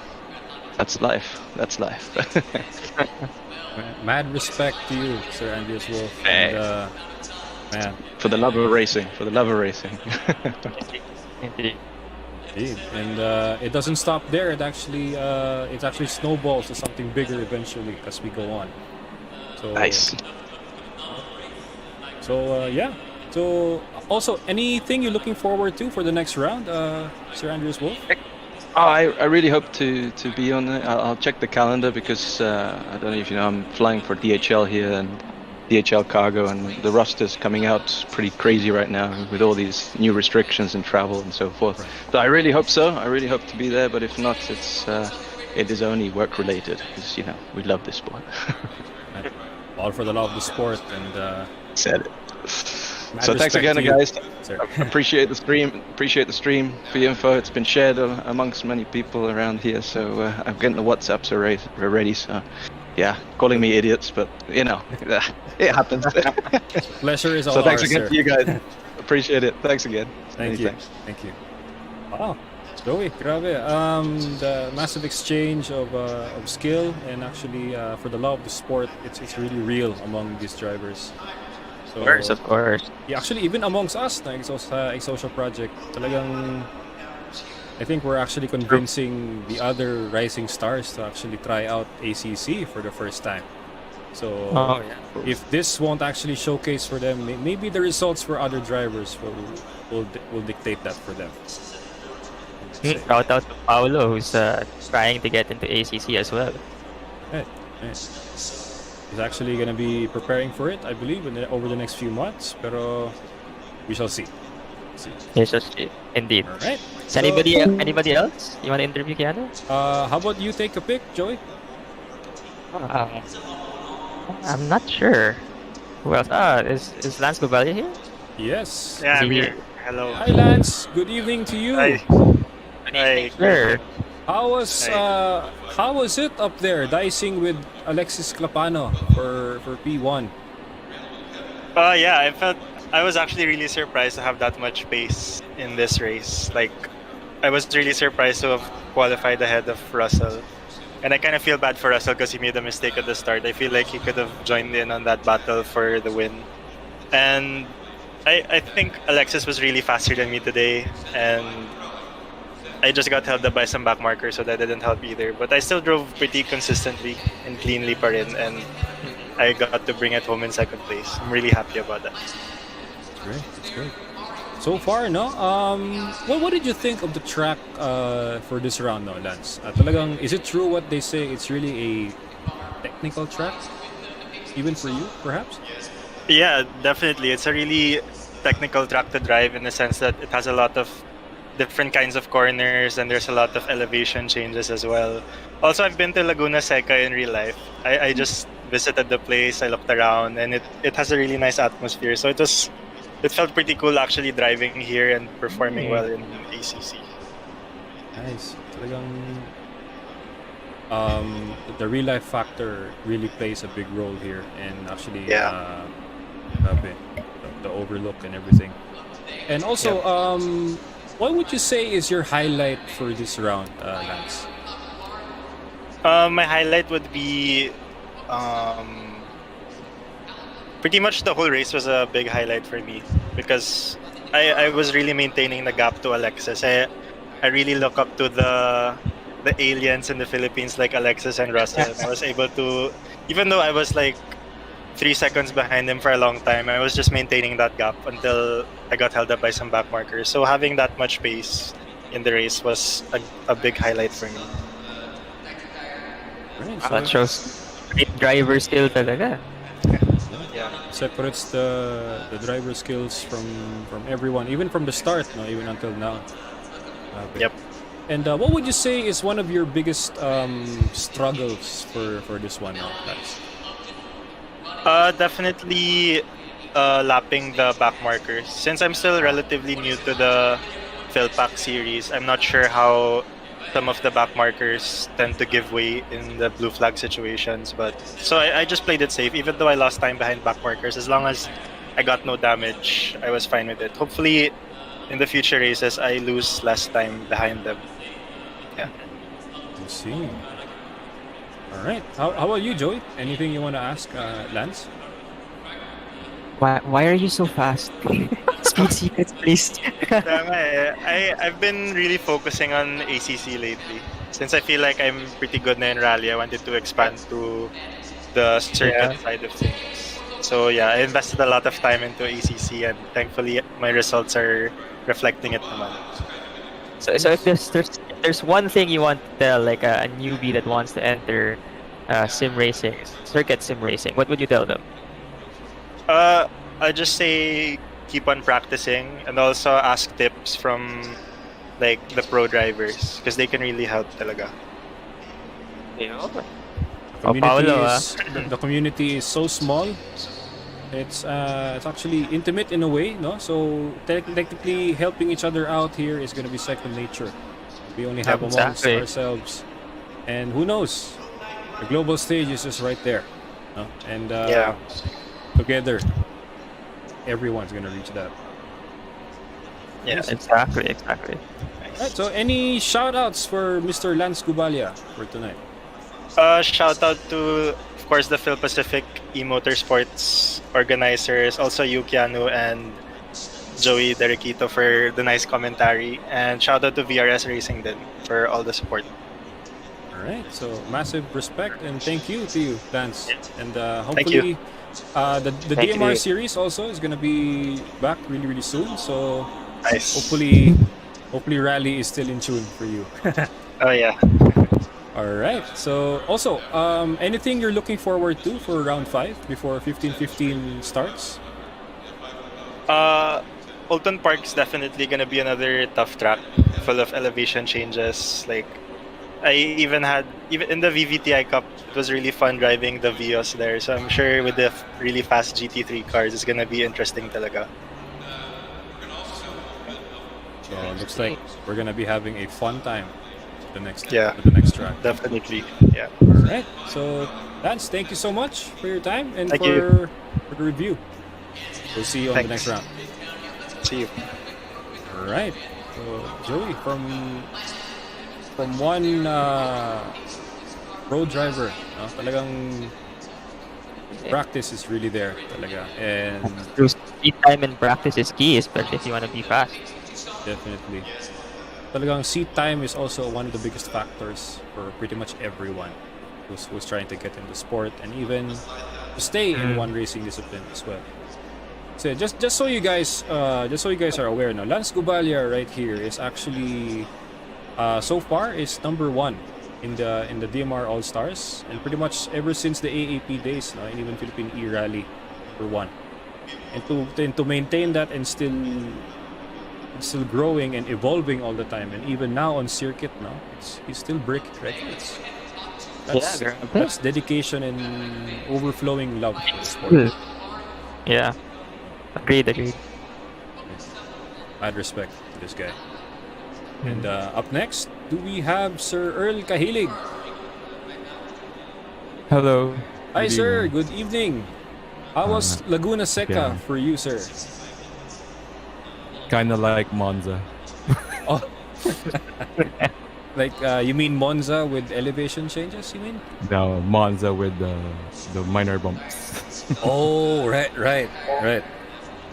That's life. That's life. Mad respect to you, Sir Andreas Wolf. Hey. And, man, for the love of racing. For the love of racing. Indeed. And it doesn't stop there. It actually snowballs to something bigger eventually as we go on. So Nice. So yeah. So also, anything you're looking forward to for the next round, Sir Andreas Wolf? Oh, I really hope to be on it. I'll check the calendar because I don't know if you know, I'm flying for DHL here and DHL Cargo, and the roster's coming out pretty crazy right now with all these new restrictions and travel and so forth. Right. So I really hope so. I really hope to be there, but if not, it is only work related because, you know, we love this sport. All for the love of the sport, and said it. So thanks again, guys. Sorry. Appreciate the stream. Appreciate the stream. For the info, it's been shared amongst many people around here. So I'm getting the WhatsApps already. So yeah, calling me idiots, but you know, it happens. Pleasure is all so thanks ours, again sir. to you guys. Appreciate it. Thanks again. Thank you. Wow. Joey, grabe. The massive exchange of skill and actually for the love of the sport, it's really real among these drivers. So, Of course. yeah, actually even amongst us na Exosha project, talagang I think we're actually convincing the other rising stars to actually try out ACC for the first time. So Oh yeah. if this won't actually showcase for them, maybe the results for other drivers will dictate that for them. Shout out to Paolo, who's trying to get into ACC as well. Right, right. He's actually gonna be preparing for it, I believe, over the next few months. Pero we shall see. Yes, indeed. All right. Is anybody else you want to interview, Keanu? How about you take a pick, Joey? I'm not sure. Who else? Is Lance Gubali here? Yes. Yeah, Is I'm he here. Hello. Hi, Lance. Good evening to you. Hi. Hi. Sure. How was it up there dicing with Alexis Clapano for P1? Yeah, I was actually really surprised to have that much pace in this race. Like, I was really surprised to have qualified ahead of Russell. And I kind of feel bad for Russell because he made a mistake at the start. I feel like he could have joined in on that battle for the win. And I think Alexis was really faster than me today. And I just got held up by some back markers, so that didn't help either. But I still drove pretty consistently and cleanly pa rin, and I got to bring it home in second place. I'm really happy about that. That's great. That's great. So far, no? What did you think of the track for this round, no, Lance? Talagang, is it true what they say? It's really a technical track? Even for you, perhaps? Yeah, definitely. It's a really technical track to drive in the sense that it has a lot of different kinds of corners and there's a lot of elevation changes as well. Also, I've been to Laguna Seca in real life. I just visited the place, I looked around, and it has a really nice atmosphere. So it felt pretty cool actually driving here and performing well in ACC. Nice. Talagang, the real life factor really plays a big role here, and actually, grabe, the overlook and everything. And also, what would you say is your highlight for this round, Lance? My highlight would be pretty much the whole race was a big highlight for me because I was really maintaining the gap to Alexis. I really look up to the aliens in the Philippines like Alexis and Russell. I was able to, even though I was like 3 seconds behind him for a long time, I was just maintaining that gap until I got held up by some back markers. So having that much pace in the race was a big highlight for me. Right, That shows great driver skill talaga. Yeah. Separates the driver skills from everyone, even from the start, no, even until now. Yep. And what would you say is one of your biggest struggles for this one, guys? Definitely lapping the back markers. Since I'm still relatively new to the PhilPac series, I'm not sure how some of the back markers tend to give way in the blue flag situations. But so I just played it safe, even though I lost time behind back markers. As long as I got no damage, I was fine with it. Hopefully, in the future races, I lose less time behind them. Yeah. I see. All right. How about you, Joey? Anything you want to ask Lance? Why are you so fast? Speed secrets, please. I've been really focusing on ACC lately. Since I feel like I'm pretty good na in rally, I wanted to expand to the circuit side of things. So yeah, I invested a lot of time into ACC, and thankfully my results are reflecting it naman. So if there's one thing you want to tell like a newbie that wants to enter sim racing, circuit sim racing, what would you tell them? I just say keep on practicing and also ask tips from like the pro drivers because they can really help talaga. The community is so small. It's actually intimate in a way, no? So technically helping each other out here is going to be second nature. We only have amongst ourselves, and who knows? The global stage is just right there, no? And together, everyone's going to reach that. Yes, Exactly. Right, so any shout outs for Mr. Lance Gubalia for tonight? Shout out to, of course, the PhilPacific E-Motorsports organizers, also Yukianu and Joey Derequito for the nice commentary, and shout out to VRS Racing then for all the support. All right, so massive respect and thank you to you, Lance. And Thank you. hopefully, the Thank you. DMR series also is gonna be back really soon. So Nice. hopefully Rally is still in tune for you. Oh yeah. All right. So also, anything you're looking forward to for round 5 before 15-15 starts? Olton Park is definitely gonna be another tough track, full of elevation changes. Like, I even in the VVTI Cup, it was really fun driving the Vios there. So I'm sure with the really fast GT3 cars, it's gonna be interesting talaga. So looks like we're gonna be having a fun time the next Yeah. the next track. Definitely. Yeah. All right. So Lance, thank you so much for your time and Thank for you. the review. We'll see you on the next Thanks. round. See you. All right. So Joey, from one road driver, talagang practice is really there talaga, and Speed time in practice is key, especially if you want to be fast. definitely talagang seat time is also one of the biggest factors for pretty much everyone who's trying to get into sport and even to stay in one racing discipline as well. So just so you guys are aware now, Lance Gubalia right here is actually so far is number 1 in the DMR All Stars, and pretty much ever since the AAP days, and even Philippine E-Rally, number 1. And to maintain that and still growing and evolving all the time, and even now on circuit now, he's still breaking records. That's dedication and overflowing love for the sport. Yeah. Agreed. Mad respect to this guy. And up next, do we have Sir Earl Kahilig? Hello. Hi, Good sir. evening. Good evening. How was Laguna Seca yeah. for you, sir? Kind of like Monza. Oh. Like, you mean Monza with elevation changes, you mean? No, Monza with the minor bumps. Oh, right.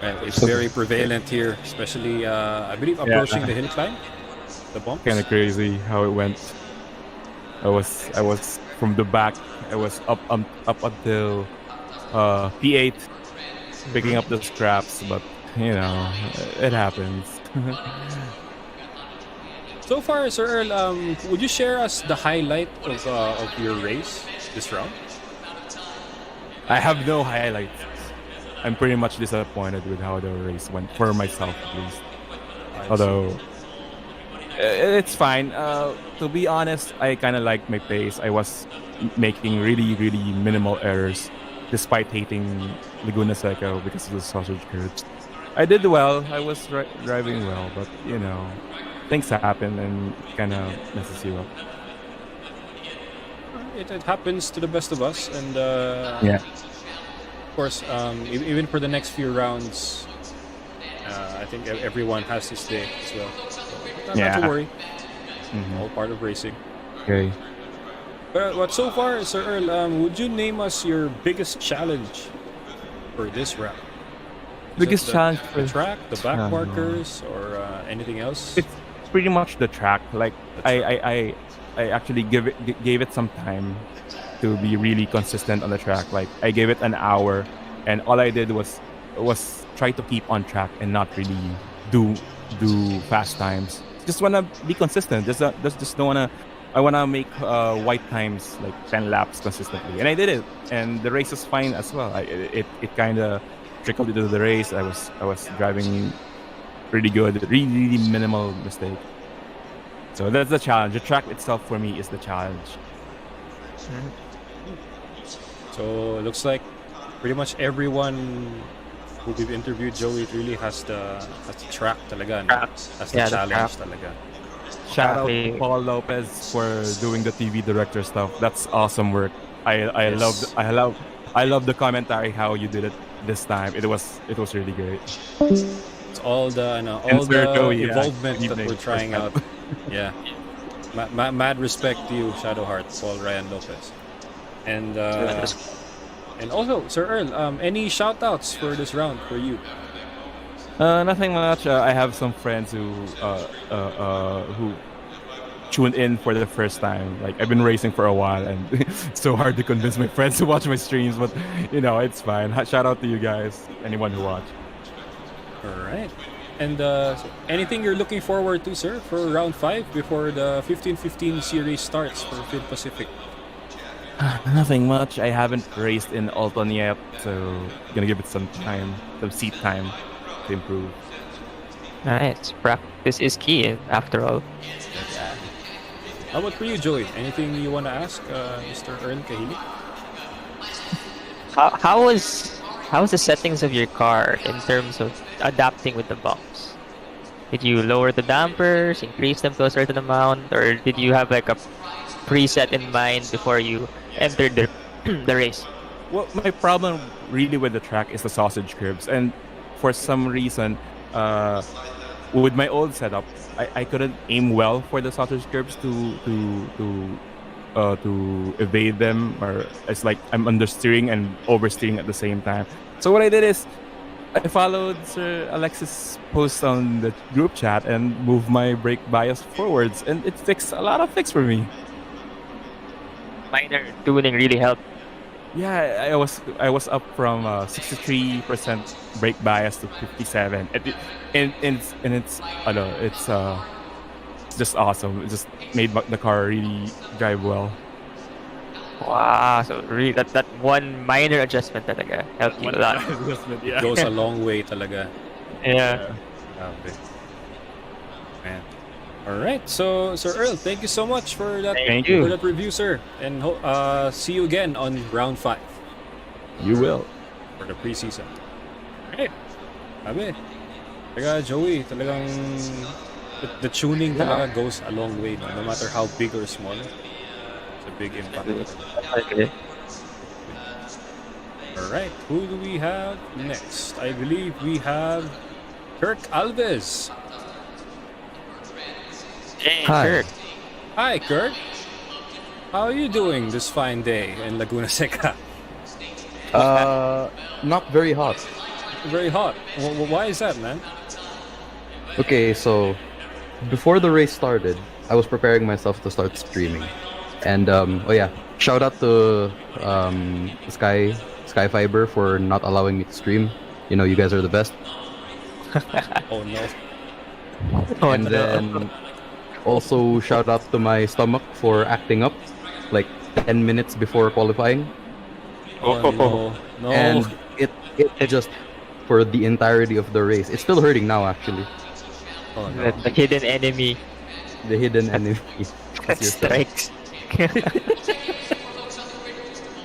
It's very prevalent here, especially, I believe, approaching the hill climb. The bumps. Kind of crazy how it went. I was from the back. I was up until P8, picking up the scraps, but it happens. So far, Sir Earl, would you share us the highlight of your race this round? I have no highlights. I'm pretty much disappointed with how the race went for myself, at least. Although it's fine. To be honest, I kind of like my pace. I was making really minimal errors, despite hating Laguna Seca because of the sausage curves. I did well. I was driving well, but things happen and kind of messes you up. It happens to the best of us, and Yeah. of course, even for the next few rounds, I think everyone has his day as well. So, not to worry. All part of racing. Okay. But so far, Sir Earl, would you name us your biggest challenge for this round? Biggest challenge the for track, the back markers, or anything else? It's pretty much the track. Like I actually gave it some time to be really consistent on the track. Like I gave it an hour, and all I did was try to keep on track and not really do fast times. Just wanna be consistent. Just don't wanna. I wanna make white times like 10 laps consistently, and I did it. And the race was fine as well. It kind of trickled into the race. I was driving pretty good, really minimal mistake. So that's the challenge. The track itself for me is the challenge. So it looks like pretty much everyone who we've interviewed, Joey, it really has the track talaga. No? Has the challenge talaga. Shout out to Paul Lopez for doing the TV director stuff. That's awesome work. I love the commentary how you did it this time. It was really great. It's all the involvement that we're trying out. Yeah. Mad respect to you, Shadowheart, Paul Ryan Lopez. And also, Sir Earl, any shout outs for this round for you? Nothing much. I have some friends who tuned in for the first time. Like I've been racing for a while, and it's so hard to convince my friends to watch my streams. But it's fine. Shout out to you guys, anyone who watched. All right. And anything you're looking forward to, sir, for round 5 before the 15-15 series starts for PhilPacific? Nothing much. I haven't raced in Alton yet, so gonna give it some time, some seat time to improve. Nice. Practice is key, after all. How about for you, Joey? Anything you want to ask, Mr. Earl Kahili? How's the settings of your car in terms of adapting with the bumps? Did you lower the dampers, increase them to a certain amount, or did you have like a preset in mind before you entered the race? Well, my problem really with the track is the sausage curbs, and for some reason, with my old setup, I couldn't aim well for the sausage curbs to evade them, or it's like I'm understeering and oversteering at the same time. So what I did is I followed Sir Alexis' post on the group chat and moved my brake bias forwards, and it fixed a lot of things for me. Minor tuning really helped. Yeah, I was up from 63% brake bias to 57, and it's just awesome. It just made the car really drive well. Wow, so really that one minor adjustment talaga helped you a lot. It goes a long way talaga. Yeah. Grabe. Man. All right, so Sir Earl, thank you so much for that Thank you. for that review, sir, and see you again on round 5 You will. for the preseason. All right, sabi, talaga Joey, talagang the tuning talaga goes a long way, no matter how big or small. It's a big impact. Okay. All right, who do we have next? I believe we have Kirk Alves. Hey, Hi. Kirk. Hi, Kirk. How are you doing this fine day in Laguna Seca? Not very hot. Very hot. Why is that, man? Okay, so before the race started, I was preparing myself to start streaming. And shout out to Sky Fiber for not allowing me to stream. You guys are the best. Oh no. Oh, And no. then also shout out to my stomach for acting up like 10 minutes before qualifying. Oh no. No. And it just for the entirety of the race. It's still hurting now actually. Oh no. The hidden enemy The hidden enemy. that strikes.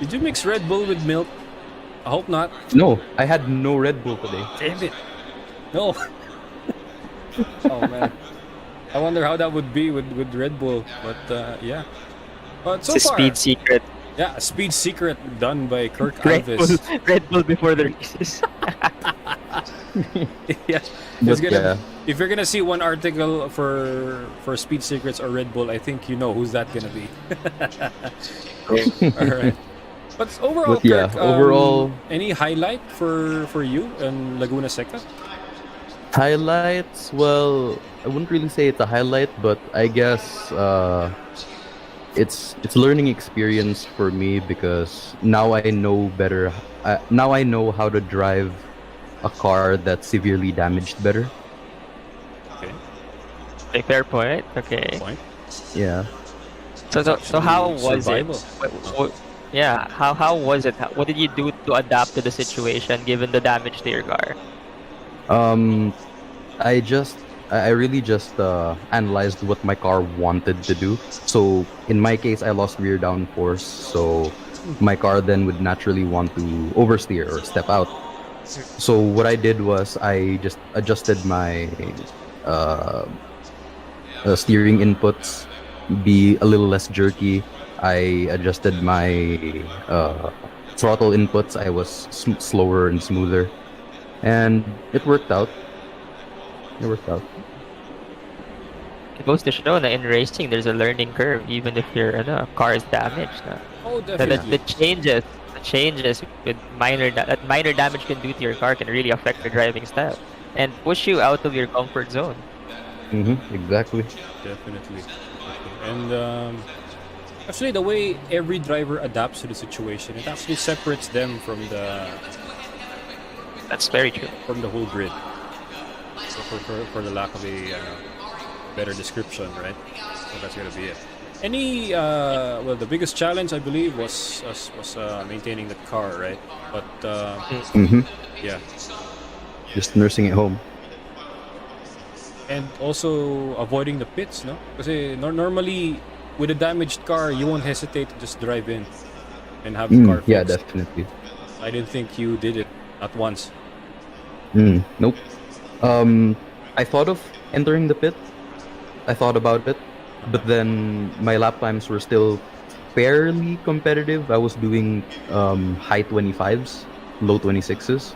Did you mix Red Bull with milk? I hope not. No, I had no Red Bull today. Damn it. No. Oh man. I wonder how that would be with Red Bull, but yeah. But so It's a far, speed secret. yeah, a speed secret done by Kirk Red Bull, Alves. Red Bull before the races. Yeah. But yeah. If you're gonna see one article for speed secrets or Red Bull, I think you know who's that gonna be. All right. But overall, But yeah, Kirk, overall- any highlight for you in Laguna Seca? Highlights? Well, I wouldn't really say it's a highlight, but I guess it's learning experience for me because now I know better. Now I know how to drive a car that's severely damaged better. A fair point. Okay. Point. Yeah. So how was Survival. it? Yeah. How was it? What did you do to adapt to the situation given the damage to your car? I really just analyzed what my car wanted to do. So in my case, I lost rear downforce, so my car then would naturally want to oversteer or step out. So what I did was I just adjusted my steering inputs, be a little less jerky. I adjusted my throttle inputs. I was slower and smoother, and it worked out. It worked out. it goes to show that in racing, there's a learning curve, even if your car is damaged. Oh, The definitely. changes with that minor damage can do to your car can really affect your driving style and push you out of your comfort zone. Exactly. Definitely. And actually, the way every driver adapts to the situation, it actually separates them from That's very true. the whole grid. So for the lack of a better description, right? So that's gonna be it. Any well, the biggest challenge I believe was maintaining the car, right? But yeah, Just nursing it home. and also avoiding the pits, no? Because normally with a damaged car, you won't hesitate to just drive in and have the car fixed. Yeah, definitely. I didn't think you did it at once. Nope. I thought of entering the pit. I thought about it, but then my lap times were still fairly competitive. I was doing high 25s, low 26s.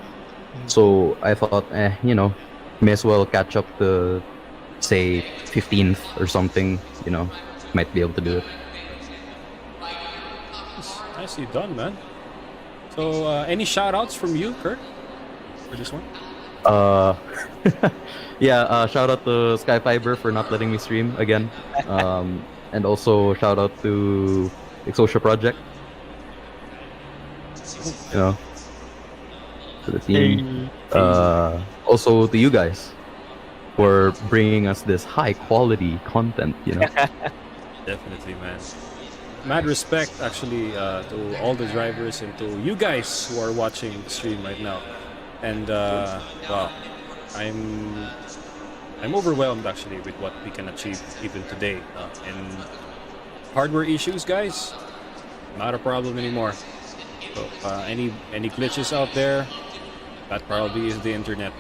So I thought, may as well catch up to, say, 15th or something. Might be able to do it. Nicely done, man. So, any shout outs from you, Kurt, for this one? Yeah, shout out to Sky Fiber for not letting me stream again. And also shout out to Exosha Project. To the team. Also to you guys for bringing us this high quality content. Definitely, man. Mad respect, actually, to all the drivers and to you guys who are watching the stream right now. And wow, I'm overwhelmed actually with what we can achieve even today. And hardware issues, guys, not a problem anymore. So any glitches out there, that probably is the internet,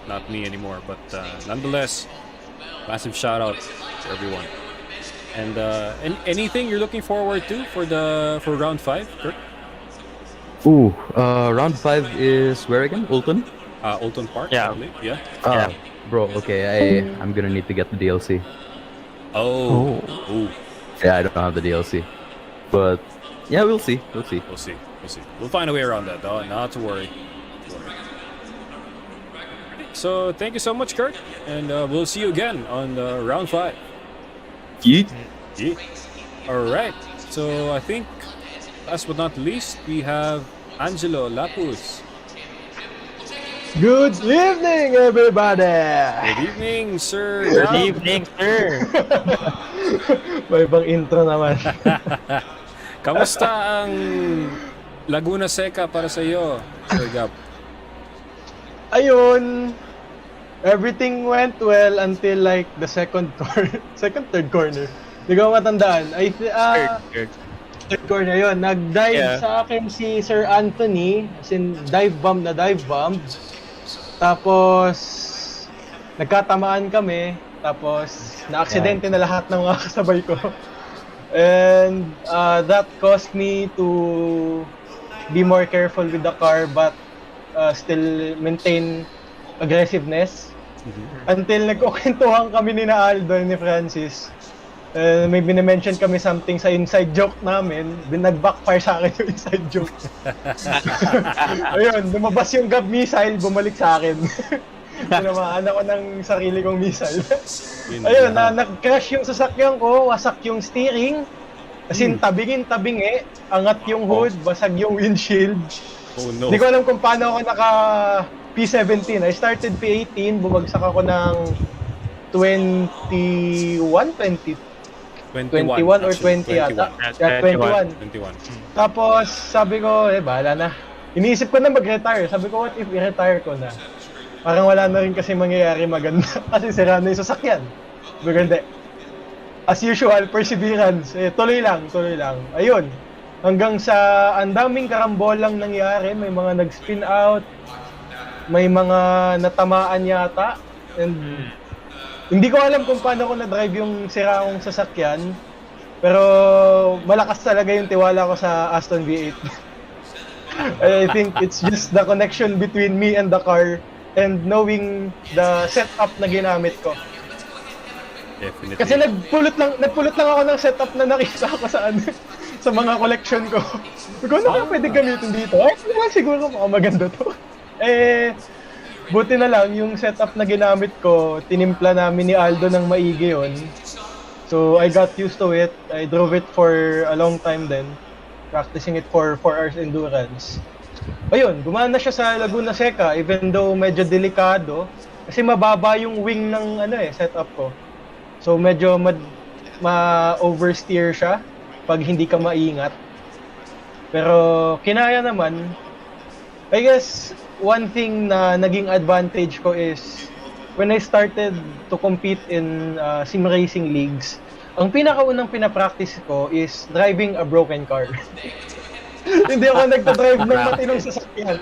not me anymore. But nonetheless, massive shout out to everyone. And anything you're looking forward to for round 5, Kurt? Ooh, round 5 is where again? Ulton? Alton Park, Yeah. I believe. Yeah. Bro, okay, I'm gonna need to get the DLC. Oh. Ooh. Yeah, I don't have the DLC. But yeah, we'll see. We'll see. We'll find a way around that. Not to worry. So thank you so much, Kurt, and we'll see you again on round 5. Yeet. Yeah. All right. So I think, last but not least, we have Angelo Lapus. Good evening, everybody! Good evening, sir. Good evening, sir. May ibang intro naman. Kamusta ang Laguna Seca para sa iyo, Sir Gab? Ayun, everything went well until like the third corner. Hindi ko matandaan. Third corner yun. Nag-dive sa akin si Sir Anthony, as in dive bomb. Tapos, nagkatamaan kami. Tapos, na-aksidente na lahat ng mga kasabay ko. And that caused me to be more careful with the car but still maintain aggressiveness. Until nagkukwentuhan kami ni Aldo and ni Francis. May binimension kami something sa inside joke namin. Nag-backfire sa akin yung inside joke. Ayun, lumabas yung Gab missile, bumalik sa akin. Tinamaan ako ng sarili kong missile. Ayun, nag-crash yung sasakyan ko, wasak yung steering. As in, tabingi, angat yung hood, basag yung windshield. Oh no. Hindi ko alam kung paano ako naka P17. I started P18, bumagsak ako ng 21 or 20 yata. 21. Tapos sabi ko, bahala na. Iniisip ko na mag-retire. Sabi ko, what if i-retire ko na? Parang wala na rin kasi mangyayari maganda. Kasi sira na yung sasakyan. Maganda. As usual, perseverance. Tuloy lang. Ayun. Hanggang sa ang daming karambolang nangyari. May mga nag-spin out. May mga natamaan yata. And hindi ko alam kung paano ko na-drive yung sira kong sasakyan. Pero malakas talaga yung tiwala ko sa Aston V8. I think it's just the connection between me and the car and knowing the setup na ginamit ko. Definitely. Kasi nagpulot lang ako ng setup na nakita ko sa sa mga collection ko. Kung ano kaya pwede gamitin dito? Ay, naman siguro maganda to. Buti na lang yung setup na ginamit ko, tinimpla namin ni Aldo ng maigi yun. So I got used to it. I drove it for a long time then, practicing it for 4 hours endurance. Ayun, gumana siya sa Laguna Seca even though medyo delikado kasi mababa yung wing ng setup ko. So medyo ma-oversteer siya pag hindi ka maingat. Pero kinaya naman. I guess one thing na naging advantage ko is when I started to compete in sim racing leagues, ang pinakaunang pinapractice ko is driving a broken car. Hindi ako nagta-drive ng matinong sasakyan.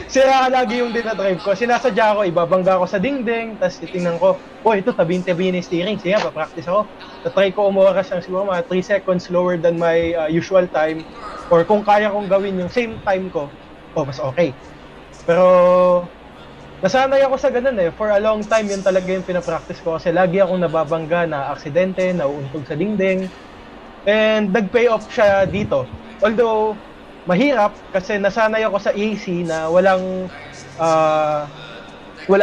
Sira lagi yung dinadrive ko. Sinasadya ko, ibabangga ko sa dingding, tapos titingnan ko, ito tabi-tabi na yung steering. Sige, pa-practice ako. Tatry ko umoras ng siguro mga 3 seconds lower than my usual time. Or kung kaya kong gawin yung same time ko, mas okay. Pero nasanay ako sa ganun For a long time, yun talaga yung pinapractice ko. Kasi lagi akong nababangga na aksidente, nauuntog sa dingding. And nag-pay off siya dito. Although, mahirap kasi nasanay ako sa AC na walang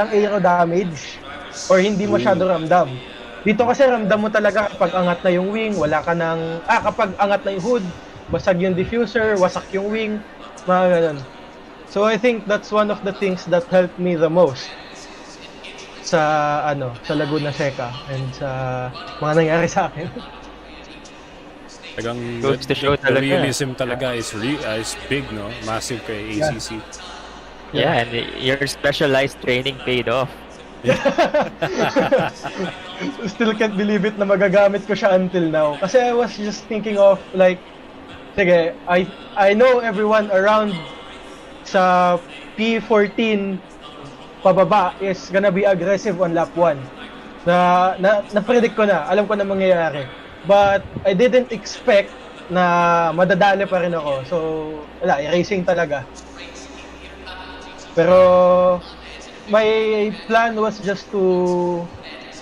aero damage or hindi masyado ramdam. Dito kasi ramdam mo talaga kapag angat na yung wing, kapag angat na yung hood, basag yung diffuser, wasak yung wing, mga ganun. So I think that's one of the things that helped me the most sa Laguna Seca and sa mga nangyari sa akin. Talagang Goes to show the talaga. realism talaga is big, no? Massive kay ACC. Yeah, and your specialized training paid off. Still can't believe it na magagamit ko siya until now. Kasi I was just thinking of like, sige, I know everyone around sa P14 pababa is gonna be aggressive on lap 1. Na-predict ko na, alam ko na mangyayari. But I didn't expect na madadali pa rin ako. So, wala, racing talaga. Pero my plan was just to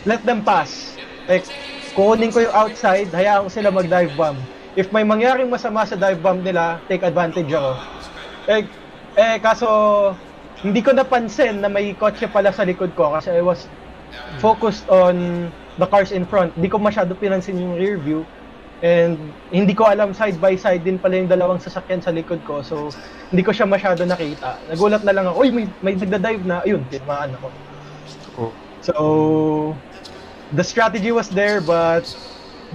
let them pass. Like, kukunin ko yung outside, hayaan ko sila mag-dive bomb. If may mangyaring masama sa dive bomb nila, take advantage ako. Kaso, hindi ko napansin na may kotse pala sa likod ko kasi I was focused on the cars in front. Hindi ko masyado pinansin yung rear view. And hindi ko alam side by side din pala yung dalawang sasakyan sa likod ko. So, hindi ko siya masyado nakita. Nagulat na lang ako, may nagda-dive na. Ayun, tinmaan ako. So, the strategy was there but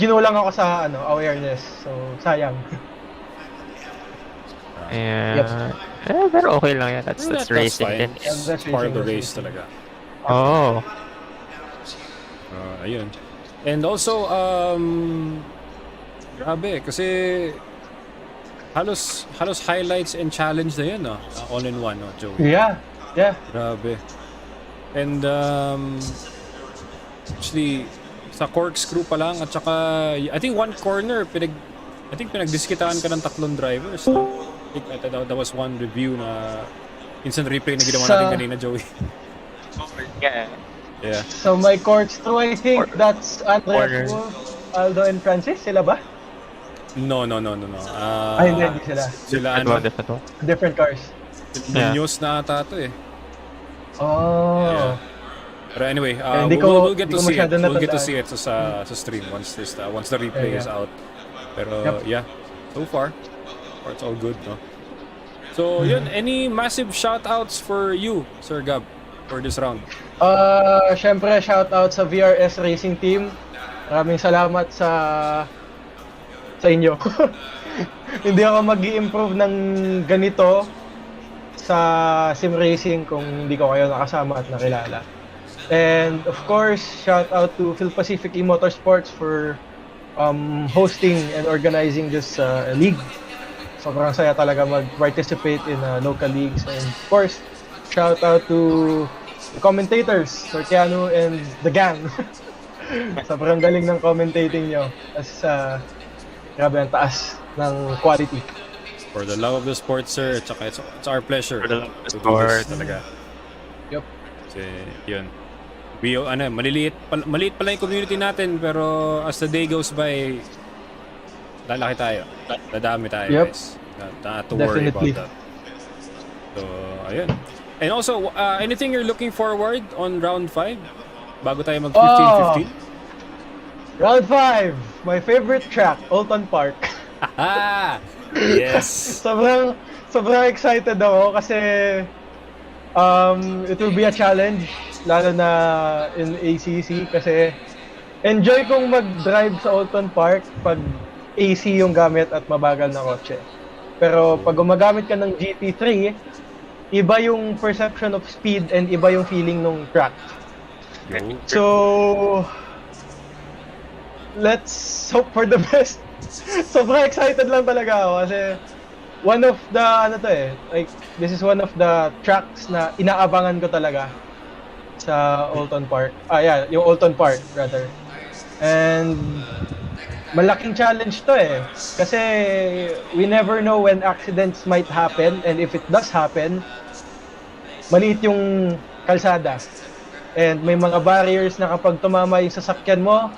ginulang ako sa awareness. So, sayang. Yeah. Pero okay lang yan. That's racing. Fine. It's part of the race talaga. Oh. Ayun. And also, grabe, kasi halos highlights and challenge na yun, no? All-in-one, no, Joey? Yeah. Grabe. And, actually, sa corkscrew pa lang, at saka, I think one corner, pinagdiskitaan ka ng 3 drivers, no? I think that was one review na instant replay na ginawa natin kanina, Joey. Yeah. So my corkscrew, I think that's Andreas Wolf, Aldo and Francis, sila ba? No. Hindi sila. Sila Different cars. News na ata to Oh. Yeah. But anyway, we'll get to see it. We'll get to see it sa stream once the replay is out. Pero yeah, so far it's all good, no? So yun, any massive shoutouts for you, Sir Gab, for this round? Syempre shoutout sa VRS Racing Team. Maraming salamat sa inyo. Hindi ako mag-i-improve ng ganito sa sim racing kung hindi ko kayo nakasama at nakilala. And of course, shout out to PhilPacific E-Motorsports for hosting and organizing this league. Sobrang saya talaga mag-participate in local leagues. And of course, shout out to the commentators, Sir Keanu and the gang. Sobrang galing ng commentating nyo. Grabe ang taas ng quality. For the love of the sport, sir. Tsaka it's our pleasure. For the love of the to do this sport. talaga. Yup. Kasi, yun. Maliit pala yung community natin, pero as the day goes by, lalaki tayo. Dadami tayo, Yep. guys. Not to worry about Definitely. that. So, ayun. And also, anything you're looking forward on round 5? Bago tayo mag 15-15? Round 5, my favorite track, Alton Park. Ah! Yes! sobrang excited ako kasi it will be a challenge, lalo na in ACC kasi enjoy kong mag-drive sa Alton Park pag AC yung gamit at mabagal na kotse. Pero pag gumagamit ka ng GT3, iba yung perception of speed and iba yung feeling ng track. So, let's hope for the best. Sobrang excited lang talaga ako kasi one of the, this is one of the tracks na inaabangan ko talaga sa Alton Park. Yung Alton Park, rather. And malaking challenge to kasi we never know when accidents might happen, and if it does happen, maliit yung kalsada. And may mga barriers na kapag tumama yung sasakyan mo,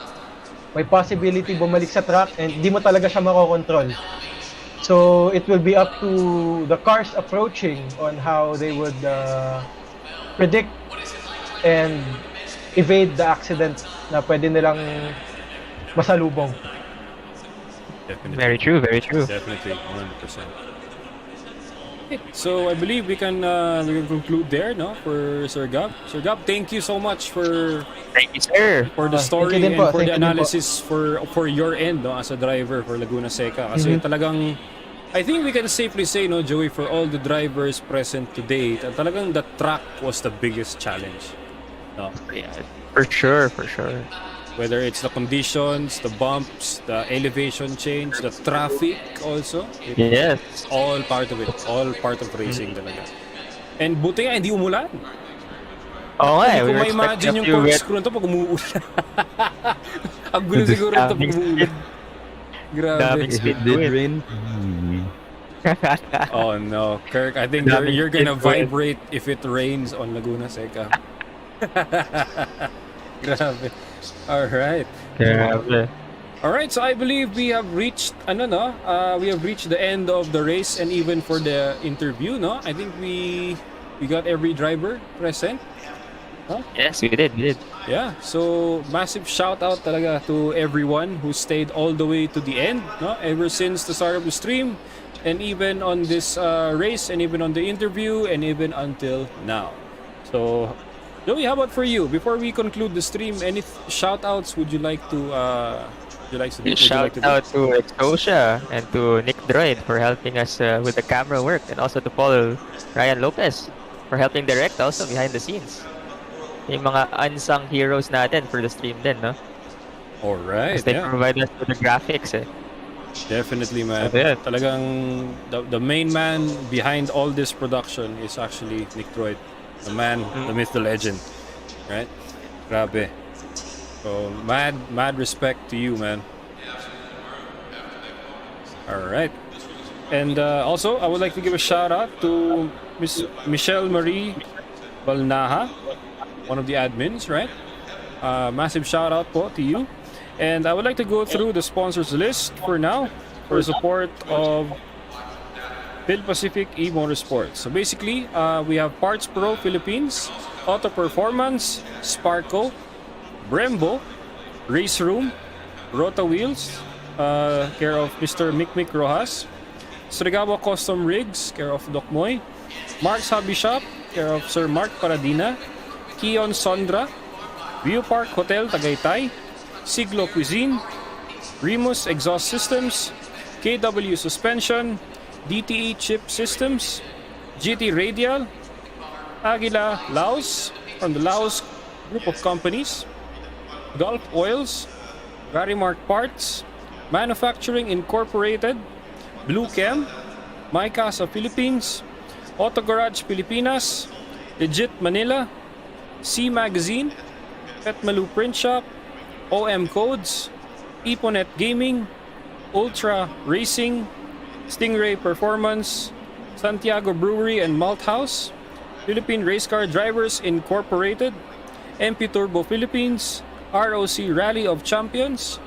may possibility bumalik sa track and di mo talaga siya makokontrol. So it will be up to the cars approaching on how they would predict and evade the accident na pwede nilang masalubong. Definitely. Very true, very true. Definitely, 100%. So I believe we can conclude there, no, for Sir Gab. Sir Gab, thank you so much for Thank you, sir. the story thank you din and po, for the thank you din po. analysis for your end, no, as a driver for Laguna Seca. Kasi talagang I think we can safely say, no, Joey, for all the drivers present today, talagang the track was the biggest challenge. No? Yeah, for sure, for sure. Whether it's the conditions, the bumps, the elevation change, the traffic also. Yes. All part of it. All part of racing talaga. And buti nga, hindi umulan. Oo nga, Hindi ko we were ma-imagine expecting a yung few wet. corkscrew nito pag umuulan. Ang gulo siguro ito pag umuulan. Grabe. Daming If speed it did to it. rain, Oh no, Kirk, I think Daming you're gonna speed to it. vibrate if it rains on Laguna Seca. Grabe. Alright. Grabe. Alright, so I believe we have reached we have reached the end of the race and even for the interview, no? I think we got every driver present. Yes, we did, we did. Yeah, so massive shout out talaga to everyone who stayed all the way to the end, no? Ever since the start of the stream and even on this race and even on the interview and even until now. So, Joey, how about for you? Before we conclude the stream, any shout outs would you like to Shout out to Exosia and to Nick Droid for helping us with the camera work, and also to Paul Ryan Lopez for helping direct also behind the scenes. Yung mga unsung heroes natin for the stream din, no? Alright, Because they yeah. provide us with the graphics, Definitely, man. Yeah. Talagang the main man behind all this production is actually Nick Droid. The man, the myth, the legend. Right? Grabe. So, mad respect to you, man. Alright. And also, I would like to give a shout out to Miss Michelle Marie Balnaha, one of the admins, right? Massive shout out po to you. And I would like to go through the sponsors list for now for support of PhilPacific E-Motorsports. So basically, we have Parts Pro Philippines, Auto Performance, Sparco, Brembo, Race Room, Rota Wheels, care of Mr. Mick Rojas, Srigawa Custom Rigs, care of Doc Moy, Mark's Hobby Shop, care of Sir Mark Paradina, Kion Sondra, View Park Hotel Tagaytay, Siglo Cuisine, Remus Exhaust Systems, KW Suspension, DTE Chip Systems, GT Radial, Aguila Laos from the Laos Group of Companies, Gulf Oils, Garimark Parts, Manufacturing Incorporated, Blue Chem, My Casa Philippines, Auto Garage Pilipinas, Legit Manila, C Magazine, Pet Malu Print Shop, OM Codes, Iponet Gaming, Ultra Racing, Stingray Performance, Santiago Brewery and Malt House, Philippine Race Car Drivers Incorporated, MP Turbo Philippines, ROC Rally of Champions,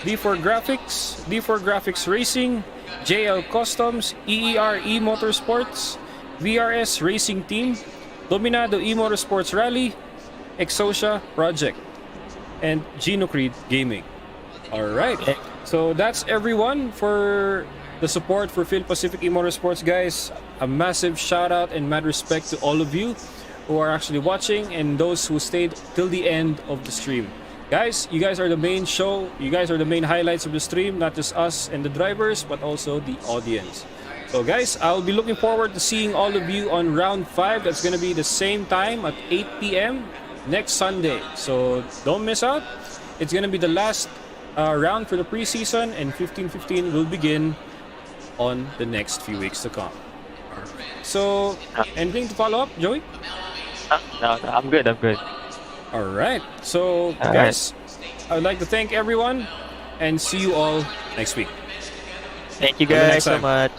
D4 Graphics Racing, JL Customs, EER E-Motorsports, VRS Racing Team, Dominado E-Motorsports Rally, Exocia Project, and Gino Creed Gaming. Alright, so that's everyone for the support for PhilPacific E-Motorsports, guys. A massive shout out and mad respect to all of you who are actually watching and those who stayed till the end of the stream. Guys, you guys are the main show. You guys are the main highlights of the stream, not just us and the drivers, but also the audience. So guys, I'll be looking forward to seeing all of you on round 5. That's going to be the same time at 8 p.m. next Sunday. So don't miss out. It's going to be the last round for the preseason, and 15-15 will begin on the next few weeks to come. So, anything to follow up, Joey? No, I'm good. All right. So, guys, I would like to thank everyone and see you all next week. Thank you Until guys next so time. much.